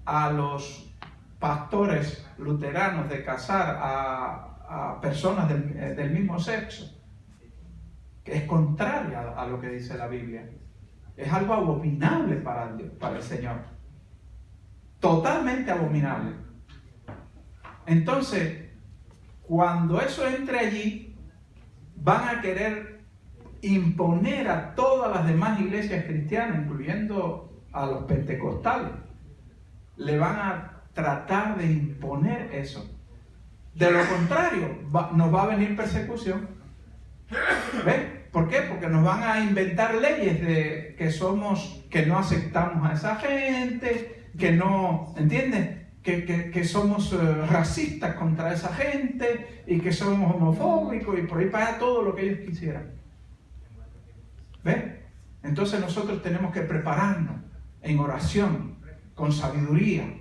a los pastores luteranos de casar a personas del mismo sexo, que es contraria a lo que dice la Biblia. Es algo abominable para el Señor. Totalmente abominable. Entonces, cuando eso entre allí, van a querer imponer a todas las demás iglesias cristianas, incluyendo a los pentecostales. Le van a tratar de imponer eso. De lo contrario, nos va a venir persecución. ¿Ves? ¿Por qué? Porque nos van a inventar leyes de que no aceptamos a esa gente, que no, ¿entiendes? Que somos racistas contra esa gente y que somos homofóbicos y por ahí para todo lo que ellos quisieran. ¿Ves? Entonces nosotros tenemos que prepararnos en oración, con sabiduría,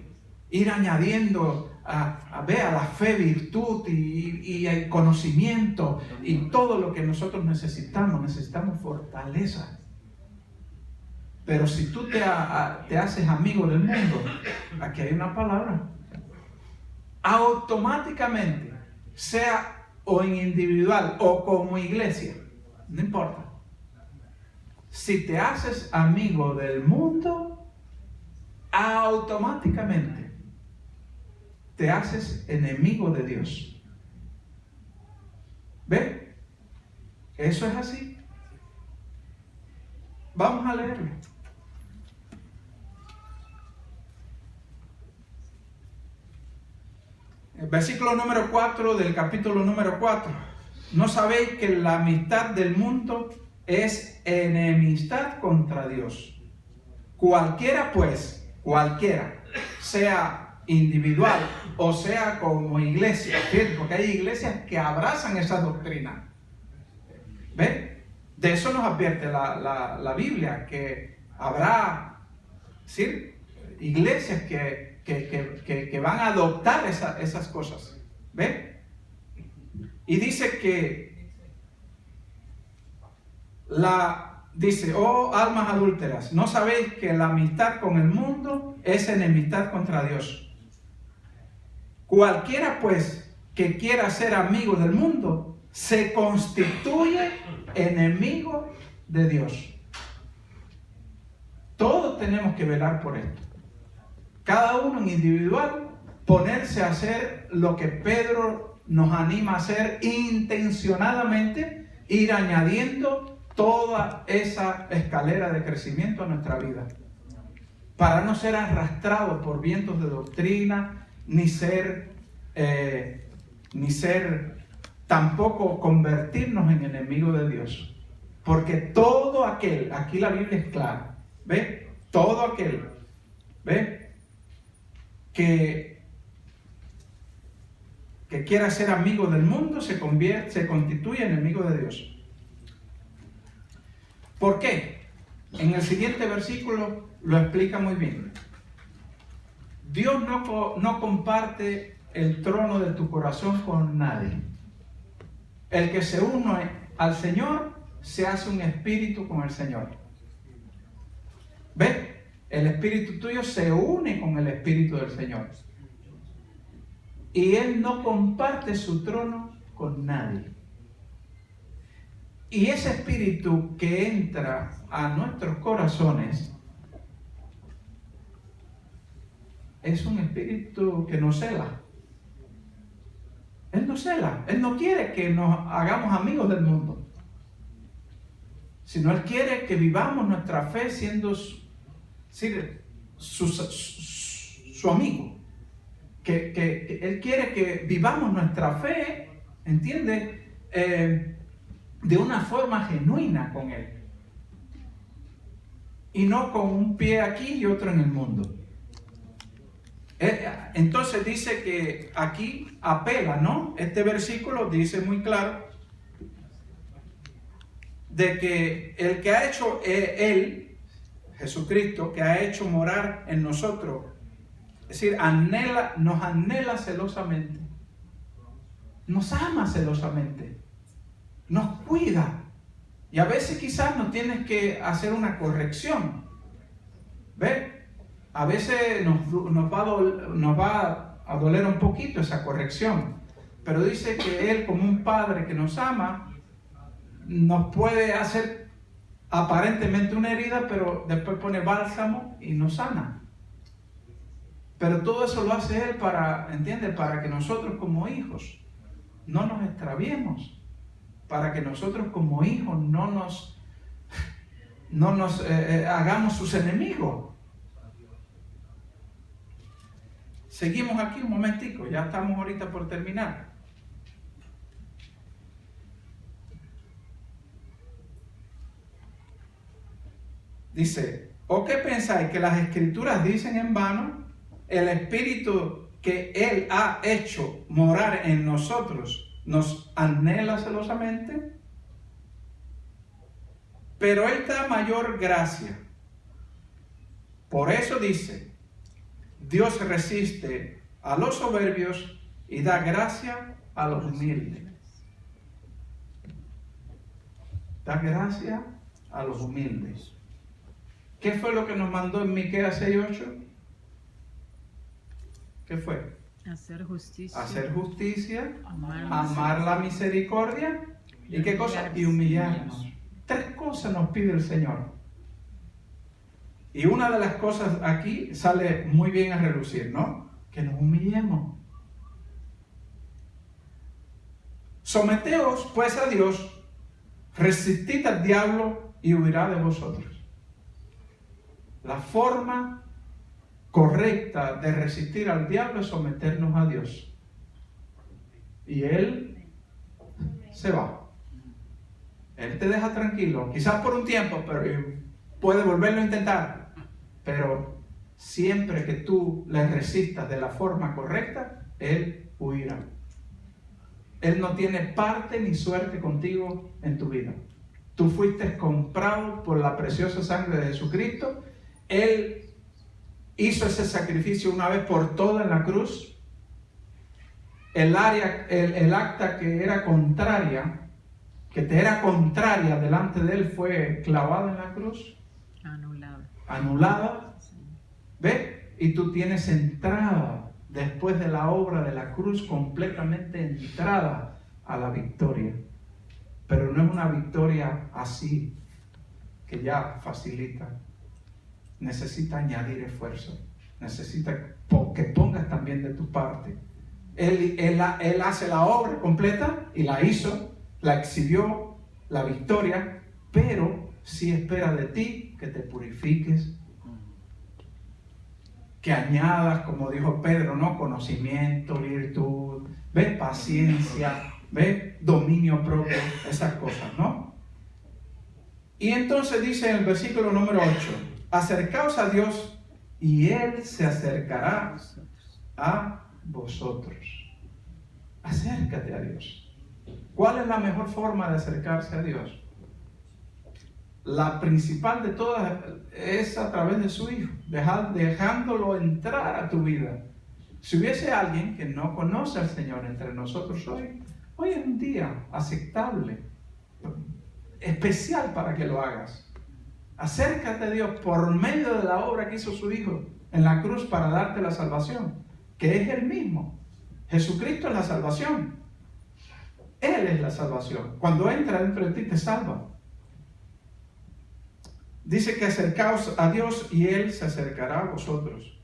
ir añadiendo a la fe virtud y el conocimiento y todo lo que nosotros necesitamos fortaleza. Pero si tú te haces amigo del mundo, aquí hay una palabra, automáticamente, sea o en individual o como iglesia, no importa. Si te haces amigo del mundo, automáticamente te haces enemigo de Dios. ¿Ve? Eso es así. Vamos a leerlo. El versículo número 4 del capítulo número 4. ¿No sabéis que la amistad del mundo es enemistad contra Dios? Cualquiera, sea individual o sea como iglesia, ¿sí? Porque hay iglesias que abrazan esa doctrina. ¿Ven? De eso nos advierte la Biblia, que habrá, ¿sí?, iglesias que van a adoptar esas cosas. ¿Ven? Y dice que dice, oh almas adúlteras, ¿no sabéis que la amistad con el mundo es enemistad contra Dios? Cualquiera pues que quiera ser amigo del mundo se constituye enemigo de Dios. Todos tenemos que velar por esto. Cada uno en individual, ponerse a hacer lo que Pedro nos anima a hacer intencionadamente, ir añadiendo toda esa escalera de crecimiento a nuestra vida, para no ser arrastrados por vientos de doctrina, ni ser tampoco convertirnos en enemigos de Dios. Porque todo aquel, aquí la Biblia es clara, ¿ve? Todo aquel, ¿ve? Que quiera ser amigo del mundo se constituye enemigo de Dios. ¿Por qué? En el siguiente versículo lo explica muy bien. Dios no comparte el trono de tu corazón con nadie. El que se une al Señor se hace un espíritu con el Señor. ¿Ves? El espíritu tuyo se une con el espíritu del Señor. Y Él no comparte su trono con nadie. Y ese espíritu que entra a nuestros corazones es un espíritu que nos cela. Él nos cela. Él no quiere que nos hagamos amigos del mundo, sino Él quiere que vivamos nuestra fe siendo su amigo. Que Él quiere que vivamos nuestra fe, ¿entiende? De una forma genuina con Él. Y no con un pie aquí y otro en el mundo. Entonces dice que aquí apela, ¿no? Este versículo dice muy claro de que el que ha hecho Él, Jesucristo, que ha hecho morar en nosotros, es decir, nos anhela celosamente, nos ama celosamente, nos cuida. Y a veces quizás nos tienes que hacer una corrección. ¿Ves? A veces nos va a doler un poquito esa corrección. Pero dice que Él, como un padre que nos ama, nos puede hacer aparentemente una herida, pero después pone bálsamo y nos sana. Pero todo eso lo hace Él para que nosotros como hijos no nos extraviemos. Para que nosotros como hijos no nos hagamos sus enemigos. Seguimos aquí un momentico, ya estamos ahorita por terminar. Dice, ¿o qué pensáis? ¿Que las Escrituras dicen en vano? El Espíritu que Él ha hecho morar en nosotros nos anhela celosamente, pero Él da mayor gracia. Por eso dice, Dios resiste a los soberbios y da gracia a los humildes. Da gracia a los humildes. ¿Qué fue lo que nos mandó en Miqueas 6:8? ¿Qué fue? Hacer justicia. Hacer justicia, Amar la misericordia y ¿qué cosa? Y humillarnos. 3 cosas nos pide el Señor. Y una de las cosas aquí sale muy bien a relucir, ¿no? Que nos humillemos. Someteos pues a Dios, resistid al diablo y huirá de vosotros. La forma correcta de resistir al diablo es someternos a Dios. Y Él se va. Él te deja tranquilo, quizás por un tiempo, pero puede volverlo a intentar. Pero siempre que tú le resistas de la forma correcta, Él huirá. Él no tiene parte ni suerte contigo en tu vida. Tú fuiste comprado por la preciosa sangre de Jesucristo. Él hizo ese sacrificio una vez por todas en la cruz. El acta que era contraria, que te era contraria delante de Él fue clavada en la cruz, anulada. ¿Ve? Y tú tienes entrada después de la obra de la cruz, completamente entrada a la victoria. Pero no es una victoria así, que ya facilita. Necesita añadir esfuerzo. Necesita que pongas también de tu parte. Él hace la obra completa y la hizo, la exhibió, la victoria, pero sí espera de ti que te purifiques, que añadas, como dijo Pedro, ¿no? Conocimiento, virtud, ¿ves? Paciencia, ¿ves? Dominio propio, esas cosas, ¿no? Y entonces dice en el versículo número 8, acercaos a Dios y Él se acercará a vosotros. Acércate a Dios. ¿Cuál es la mejor forma de acercarse a Dios? La principal de todas es a través de su Hijo, dejándolo entrar a tu vida. Si hubiese alguien que no conoce al Señor entre nosotros hoy es un día aceptable, especial para que lo hagas. Acércate a Dios por medio de la obra que hizo su Hijo en la cruz para darte la salvación, que es Él mismo. Jesucristo es la salvación. Él es la salvación. Cuando entra dentro de ti te salva. Dice que acercaos a Dios y Él se acercará a vosotros.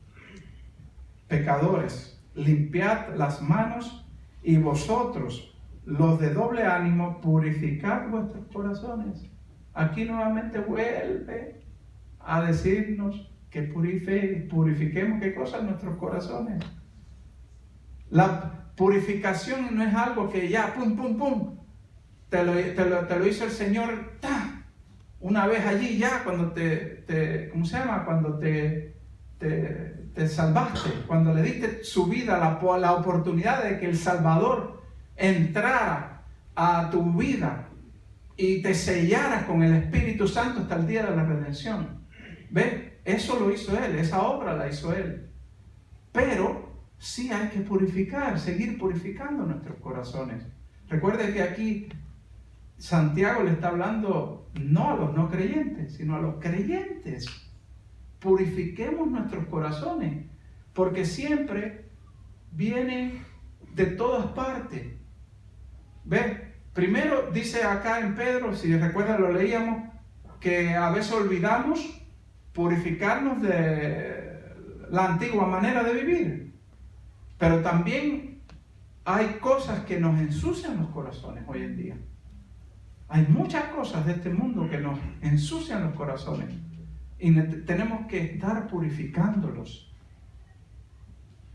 Pecadores, limpiad las manos y vosotros, los de doble ánimo, purificad vuestros corazones. Aquí nuevamente vuelve a decirnos que purifiquemos qué cosas, nuestros corazones. La purificación no es algo que ya, pum, pum, pum, te lo hizo el Señor, una vez allí ya, cuando ¿cómo se llama? Cuando te salvaste, cuando le diste su vida, la oportunidad de que el Salvador entrara a tu vida y te sellara con el Espíritu Santo hasta el día de la redención. ¿Ves? Eso lo hizo Él, esa obra la hizo Él. Pero sí hay que purificar, seguir purificando nuestros corazones. Recuerde que aquí Santiago le está hablando no a los no creyentes, sino a los creyentes. Purifiquemos nuestros corazones, porque siempre viene de todas partes. ¿Ves? Primero dice acá en Pedro, si recuerdan lo leíamos, que a veces olvidamos purificarnos de la antigua manera de vivir. Pero también hay cosas que nos ensucian los corazones hoy en día. Hay muchas cosas de este mundo que nos ensucian los corazones y tenemos que estar purificándolos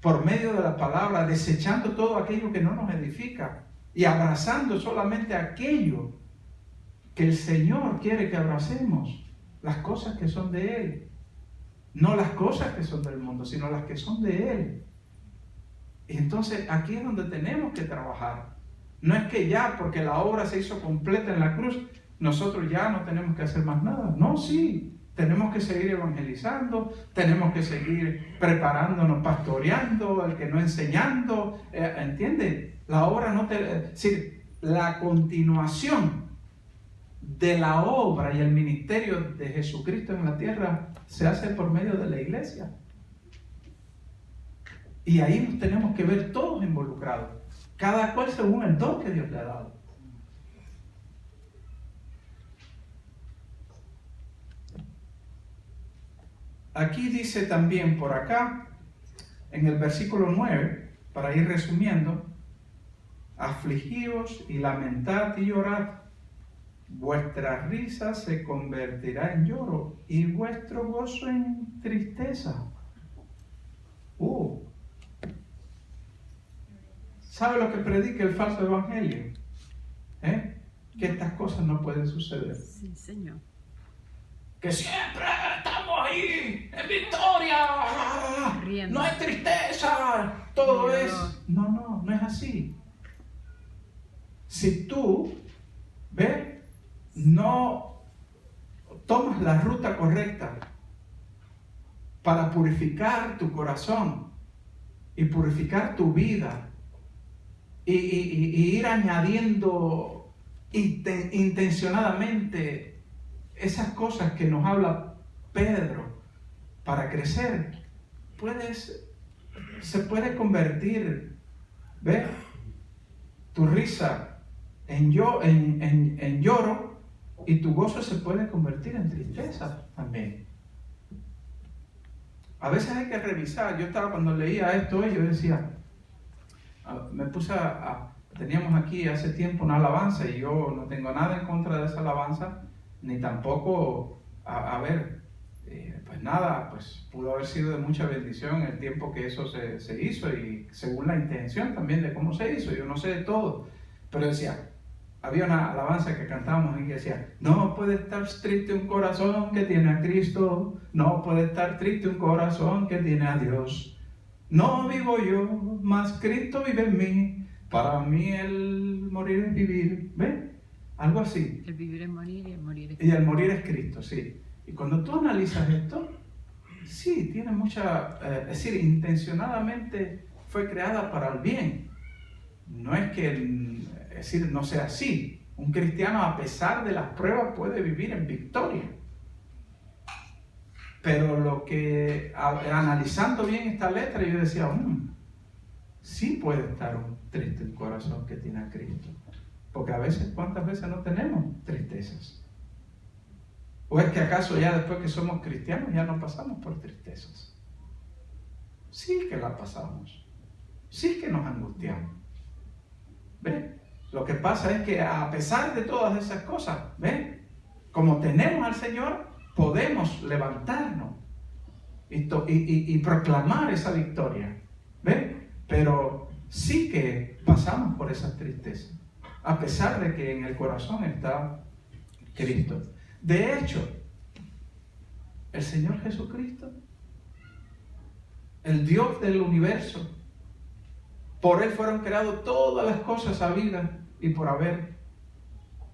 por medio de la palabra, desechando todo aquello que no nos edifica y abrazando solamente aquello que el Señor quiere que abracemos, las cosas que son de Él, no las cosas que son del mundo, sino las que son de Él. Y entonces aquí es donde tenemos que trabajar. No es que ya, porque la obra se hizo completa en la cruz, nosotros ya no tenemos que hacer más nada. No, sí, tenemos que seguir evangelizando, tenemos que seguir preparándonos, pastoreando, el que no enseñando, ¿entiende? La obra no te... Sí, la continuación de la obra y el ministerio de Jesucristo en la tierra se hace por medio de la iglesia. Y ahí nos tenemos que ver todos involucrados, cada cual según el don que Dios le ha dado. Aquí dice también por acá, en el versículo 9, para ir resumiendo, afligíos y lamentad y llorad, vuestra risa se convertirá en lloro y vuestro gozo en tristeza. ¿Sabe lo que predica el falso evangelio? Que estas cosas no pueden suceder. Sí, Señor. Que siempre estamos ahí, en victoria, riendo. No hay tristeza, todo es... No es así. Si tú, no tomas la ruta correcta para purificar tu corazón y purificar tu vida, y ir añadiendo intencionadamente esas cosas que nos habla Pedro para crecer, se puede convertir, ¿ves? Tu risa en lloro, y tu gozo se puede convertir en tristeza también. A veces hay que revisar. Cuando leía esto hoy, yo decía, me puse teníamos aquí hace tiempo una alabanza, y yo no tengo nada en contra de esa alabanza, ni tampoco, pues nada, pues pudo haber sido de mucha bendición el tiempo que eso se hizo, y según la intención también de cómo se hizo. Yo no sé de todo, pero decía, había una alabanza que cantábamos y que decía, no puede estar triste un corazón que tiene a Cristo, no puede estar triste un corazón que tiene a Dios. No vivo yo, mas Cristo vive en mí, para mí el morir es vivir. ¿Ves? Algo así. El vivir es morir y el morir es Cristo. Y el morir es Cristo, sí. Y cuando tú analizas esto, sí, tiene mucha, es decir, intencionadamente fue creada para el bien. No es que, es decir, no sea así. Un cristiano, a pesar de las pruebas, puede vivir en victoria. Pero lo que, analizando bien esta letra, yo decía, sí puede estar triste el corazón que tiene a Cristo. Porque a veces, ¿cuántas veces no tenemos tristezas? ¿O es que acaso ya después que somos cristianos ya no pasamos por tristezas? Sí que las pasamos. Sí que nos angustiamos. ¿Ves? Lo que pasa es que a pesar de todas esas cosas, ¿ves? Como tenemos al Señor, podemos levantarnos y proclamar esa victoria. ¿Ves? Pero sí que pasamos por esas tristezas, a pesar de que en el corazón está Cristo. De hecho, el Señor Jesucristo, el Dios del universo, por Él fueron creadas todas las cosas habidas y por haber,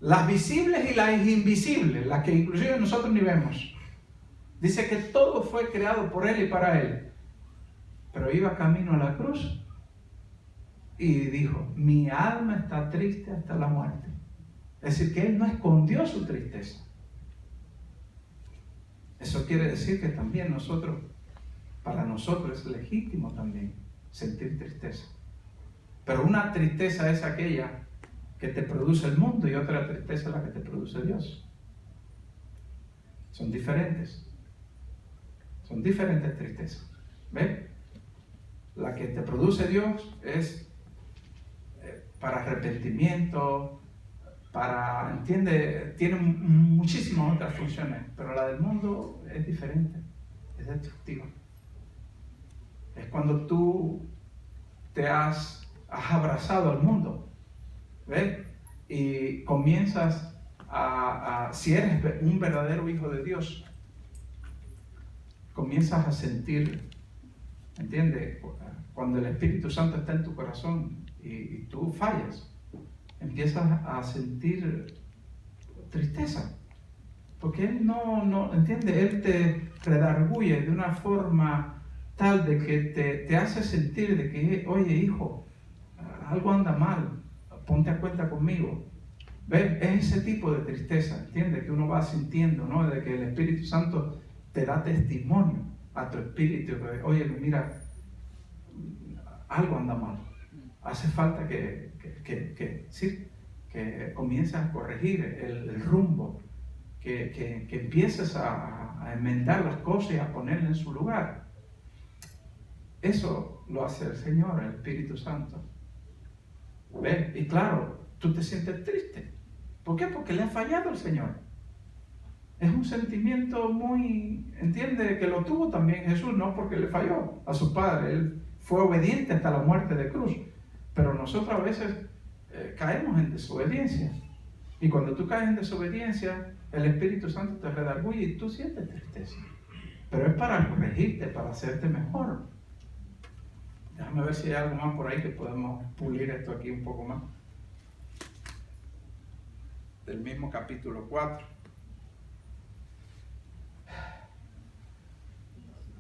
las visibles y las invisibles, las que inclusive nosotros ni vemos. Dice que todo fue creado por Él y para Él. Pero iba camino a la cruz y dijo, mi alma está triste hasta la muerte. Es decir, que Él no escondió su tristeza. Eso quiere decir que también para nosotros es legítimo también sentir tristeza. Pero una tristeza es aquella que te produce el mundo, y otra tristeza es la que te produce Dios. Son diferentes. Son diferentes tristezas. ¿Ves? La que te produce Dios es para arrepentimiento, tiene muchísimas otras funciones, pero la del mundo es diferente, es destructiva. Es cuando tú te has abrazado al mundo, ¿ves? Y comienzas si eres un verdadero hijo de Dios, comienzas a sentir, ¿entiendes? Cuando el Espíritu Santo está en tu corazón y tú fallas, empiezas a sentir tristeza, porque Él no entiende, Él te redarguye de una forma tal de que te hace sentir de que, oye hijo, algo anda mal, ponte a cuenta conmigo. ¿Ves? Es ese tipo de tristeza, ¿entiendes? Que uno va sintiendo, ¿no? De que el Espíritu Santo te da testimonio a tu espíritu, que, oye, mira, algo anda mal. Hace falta que comiences a corregir el rumbo, que empieces a enmendar las cosas y a ponerlas en su lugar. Eso lo hace el Señor, el Espíritu Santo. ¿Ves? Y claro, tú te sientes triste. ¿Por qué? Porque le ha fallado el Señor. Es un sentimiento muy, entiende, que lo tuvo también Jesús, no porque le falló a su Padre. Él fue obediente hasta la muerte de cruz. Pero nosotros a veces caemos en desobediencia. Y cuando tú caes en desobediencia, el Espíritu Santo te redarguye y tú sientes tristeza. Pero es para corregirte, para hacerte mejor. Déjame ver si hay algo más por ahí que podemos pulir esto aquí un poco más. Del mismo capítulo 4.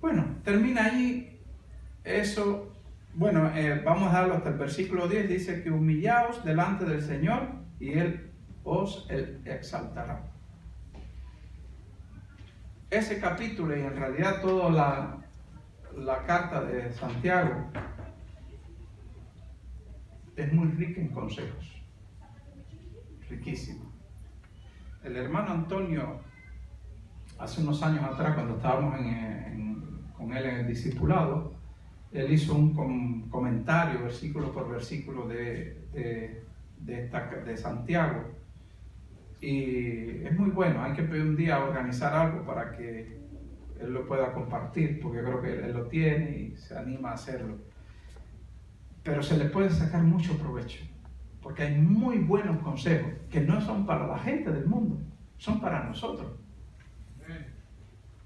Bueno, termina allí eso. Bueno, vamos a darlo hasta el versículo 10. Dice que humillaos delante del Señor y Él os exaltará. Ese capítulo, y en realidad toda la carta de Santiago, es muy rica en consejos. Riquísimo. El hermano Antonio, hace unos años atrás, cuando estábamos con él en el discipulado, él hizo un comentario, versículo por versículo, de Santiago. Y es muy bueno. Hay que pedir un día organizar algo para que él lo pueda compartir, porque yo creo que él lo tiene y se anima a hacerlo. Pero se le puede sacar mucho provecho, porque hay muy buenos consejos que no son para la gente del mundo, son para nosotros.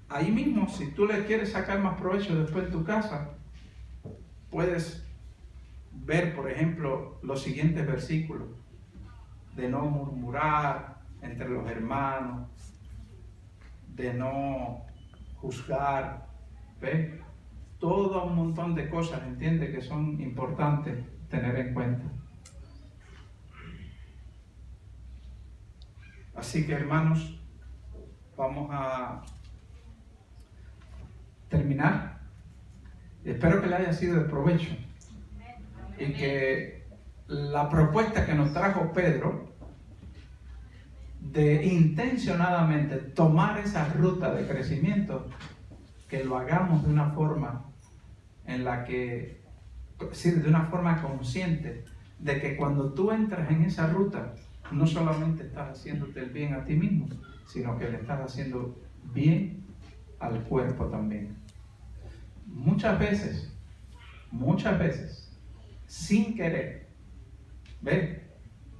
Ahí mismo, si tú le quieres sacar más provecho después en tu casa, puedes ver, por ejemplo, los siguientes versículos: de no murmurar entre los hermanos, de no juzgar, ¿ves? Todo un montón de cosas, entiende, que son importantes tener en cuenta. Así que, hermanos, vamos a terminar. Espero que le haya sido de provecho y que la propuesta que nos trajo Pedro de intencionadamente tomar esa ruta de crecimiento, que lo hagamos de una forma en la que, sí, de una forma consciente, de que cuando tú entras en esa ruta, no solamente estás haciéndote el bien a ti mismo, sino que le estás haciendo bien al cuerpo también. Muchas veces, sin querer, ¿ves?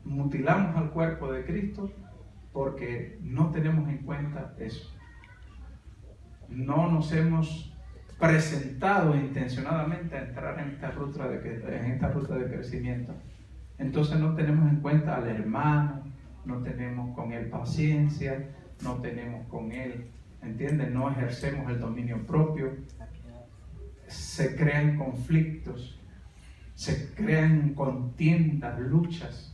Mutilamos al cuerpo de Cristo porque no tenemos en cuenta eso. No nos hemos presentado intencionadamente a entrar en esta ruta de crecimiento. Entonces no tenemos en cuenta al hermano, no tenemos con él paciencia, no tenemos con él, ¿entiendes? No ejercemos el dominio propio. Se crean conflictos, se crean contiendas, luchas,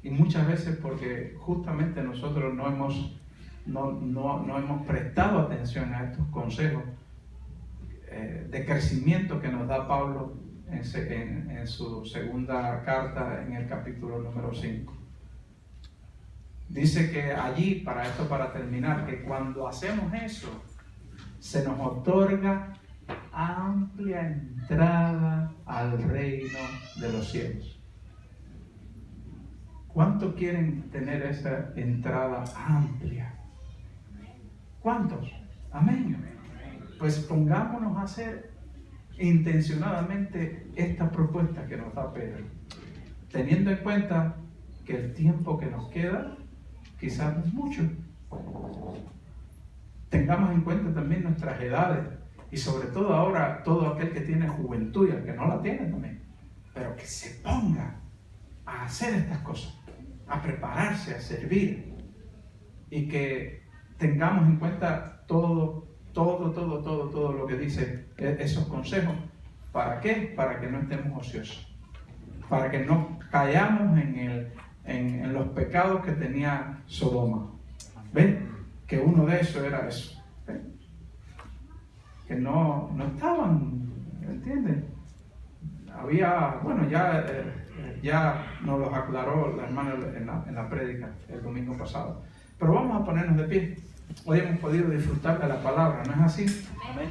y muchas veces porque justamente nosotros no hemos prestado atención a estos consejos de crecimiento que nos da Pablo en su segunda carta, en el capítulo número 5. Dice que allí, para terminar, que cuando hacemos eso, se nos otorga amplia entrada al reino de los cielos. ¿Cuántos quieren tener esa entrada amplia? ¿Cuántos? Amén. Pues pongámonos a hacer intencionadamente esta propuesta que nos da Pedro, teniendo en cuenta que el tiempo que nos queda quizás no es mucho. Tengamos en cuenta también nuestras edades, y sobre todo ahora todo aquel que tiene juventud y el que no la tiene también, pero que se ponga a hacer estas cosas, a prepararse, a servir, y que tengamos en cuenta todo lo que dice esos consejos. ¿Para qué? Para que no estemos ociosos, para que no caigamos en los pecados que tenía Sodoma. ¿Ven? Que uno de esos era eso. ¿Ven? Que no estaban, ¿entienden? Había, bueno, ya nos los aclaró la hermana en la prédica el domingo pasado. Pero vamos a ponernos de pie. Hoy hemos podido disfrutar de la palabra, ¿no es así? Amén.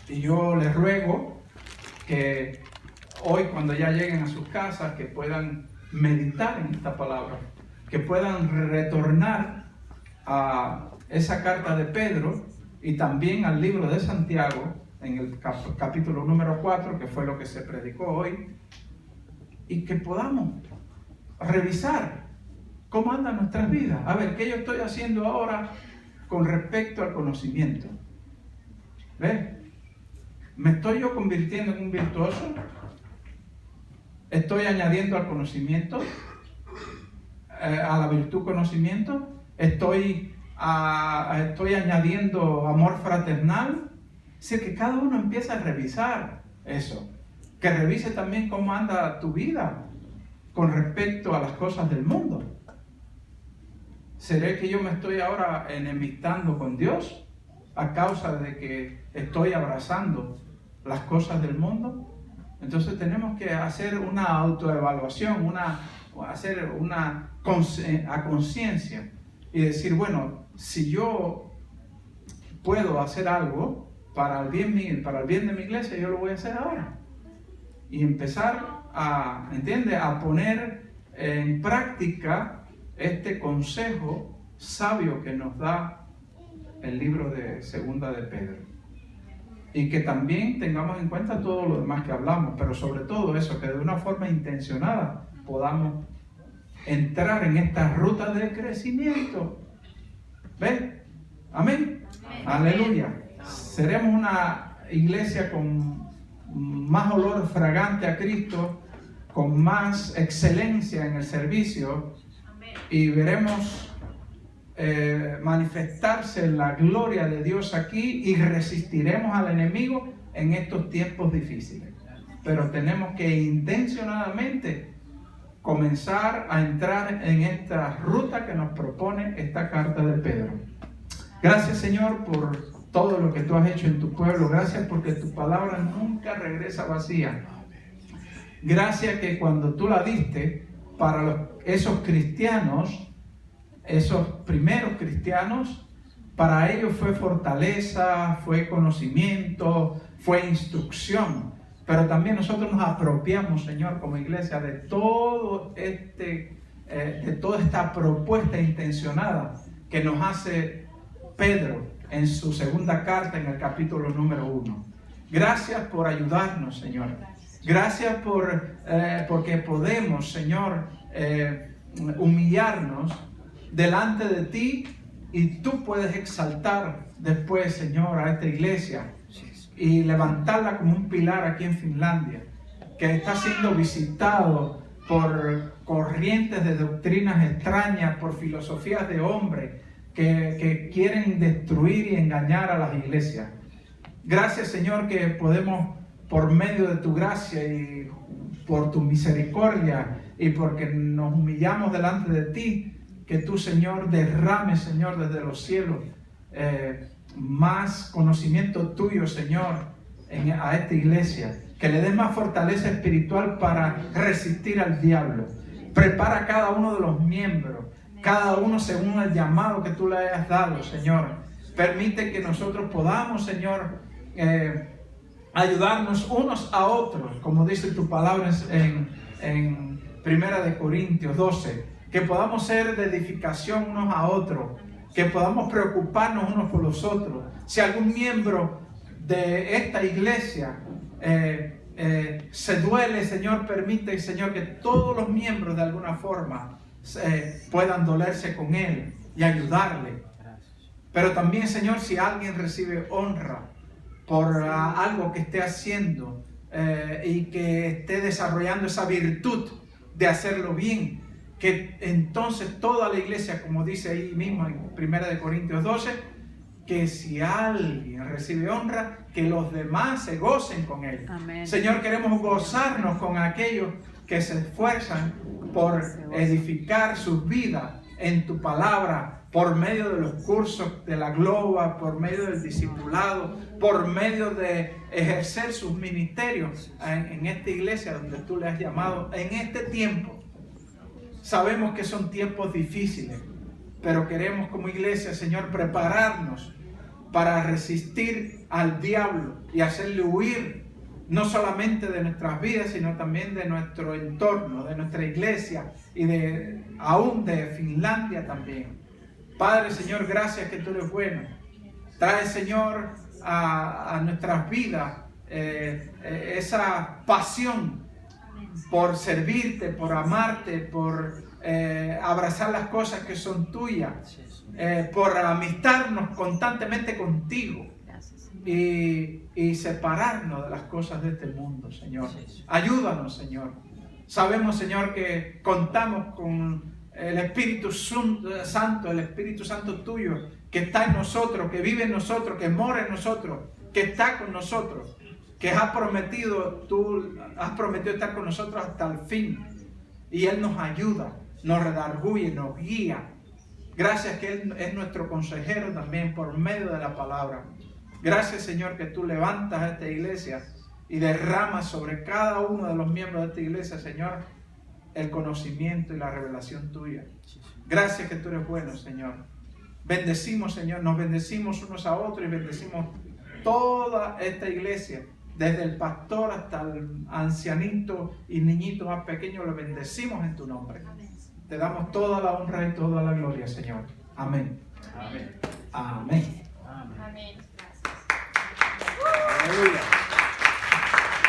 Y yo les ruego que hoy, cuando ya lleguen a sus casas, que puedan meditar en esta palabra, que puedan retornar a esa carta de Pedro y también al libro de Santiago, en el capítulo número 4, que fue lo que se predicó hoy, y que podamos revisar cómo andan nuestras vidas. A ver, ¿qué yo estoy haciendo ahora con respecto al conocimiento? ¿Ves? ¿Me estoy yo convirtiendo en un virtuoso? ¿Estoy añadiendo al conocimiento? ¿A la virtud conocimiento? ¿Estoy añadiendo amor fraternal? Es decir, que cada uno empieza a revisar eso. Que revise también cómo anda tu vida. con respecto a las cosas del mundo? ¿Seré que yo me estoy ahora enemistando con Dios a causa de que estoy abrazando las cosas del mundo? Entonces tenemos que hacer una autoevaluación, hacer una a conciencia y decir, bueno, si yo puedo hacer algo para el bien mío y para el bien de mi iglesia, yo lo voy a hacer ahora. Y empezar a poner en práctica este consejo sabio que nos da el libro de Segunda de Pedro. Y que también tengamos en cuenta todo lo demás que hablamos, pero sobre todo eso, que de una forma intencionada podamos entrar en esta ruta de crecimiento. ¿Ven? Amén. Aleluya. Seremos una iglesia con más olor fragante a Cristo, con más excelencia en el servicio, y veremos manifestarse la gloria de Dios aquí y resistiremos al enemigo en estos tiempos difíciles. Pero tenemos que intencionadamente comenzar a entrar en esta ruta que nos propone esta carta de Pedro. Gracias, Señor, por todo lo que tú has hecho en tu pueblo. Gracias porque tu palabra nunca regresa vacía. Gracias que cuando tú la diste para esos cristianos, esos primeros cristianos, para ellos fue fortaleza, fue conocimiento, fue instrucción. Pero también nosotros nos apropiamos, Señor, como iglesia, de toda esta propuesta intencionada que nos hace Pedro en su segunda carta, en el capítulo número 1. Gracias por ayudarnos, Señor. Gracias porque podemos, Señor, humillarnos delante de ti, y tú puedes exaltar después, Señor, a esta iglesia y levantarla como un pilar aquí en Finlandia, que está siendo visitado por corrientes de doctrinas extrañas, por filosofías de hombres que quieren destruir y engañar a las iglesias. Gracias, Señor, que podemos, por medio de tu gracia y por tu misericordia, y porque nos humillamos delante de ti, que tú, Señor, derrames, Señor, desde los cielos más conocimiento tuyo, Señor, a esta iglesia. Que le des más fortaleza espiritual para resistir al diablo. Prepara a cada uno de los miembros, cada uno según el llamado que tú le hayas dado, Señor. Permite que nosotros podamos, Señor, ayudarnos unos a otros, como dice tu palabra en 1 Corintios 12, que podamos ser de edificación unos a otros, que podamos preocuparnos unos por los otros. Si algún miembro de esta iglesia se duele, Señor, permite, Señor, que todos los miembros de alguna forma puedan dolerse con él y ayudarle. Pero también, Señor, si alguien recibe honra por algo que esté haciendo y que esté desarrollando esa virtud de hacerlo bien, que entonces toda la iglesia, como dice ahí mismo en 1 Corintios 12, que si alguien recibe honra, que los demás se gocen con él. Amén. Señor, queremos gozarnos con aquellos que se esfuerzan por edificar sus vidas en tu palabra, por medio de los cursos de la Globa, por medio del discipulado, por medio de ejercer sus ministerios en esta iglesia donde tú le has llamado en este tiempo. Sabemos que son tiempos difíciles, pero queremos como iglesia, Señor, prepararnos para resistir al diablo y hacerle huir, no solamente de nuestras vidas, sino también de nuestro entorno, de nuestra iglesia y aún de Finlandia también. Padre, Señor, gracias que tú eres bueno. Trae, Señor, a nuestras vidas esa pasión por servirte, por amarte, por abrazar las cosas que son tuyas, por amistarnos constantemente contigo y separarnos de las cosas de este mundo, Señor. Ayúdanos, Señor. Sabemos, Señor, que contamos con el Espíritu Santo, el Espíritu Santo tuyo, que está en nosotros, que vive en nosotros, que mora en nosotros, que está con nosotros, que tú has prometido estar con nosotros hasta el fin. Y Él nos ayuda, nos redarguye, nos guía. Gracias que Él es nuestro consejero también por medio de la palabra. Gracias, Señor, que tú levantas a esta iglesia y derramas sobre cada uno de los miembros de esta iglesia, Señor, el conocimiento y la revelación tuya. Gracias que tú eres bueno, Señor. Bendecimos, Señor, nos bendecimos unos a otros y bendecimos toda esta iglesia, desde el pastor hasta el ancianito y niñito más pequeño, lo bendecimos en tu nombre. Te damos toda la honra y toda la gloria, Señor. Amén. Amén. Amén. Amén. Gracias. Aleluya.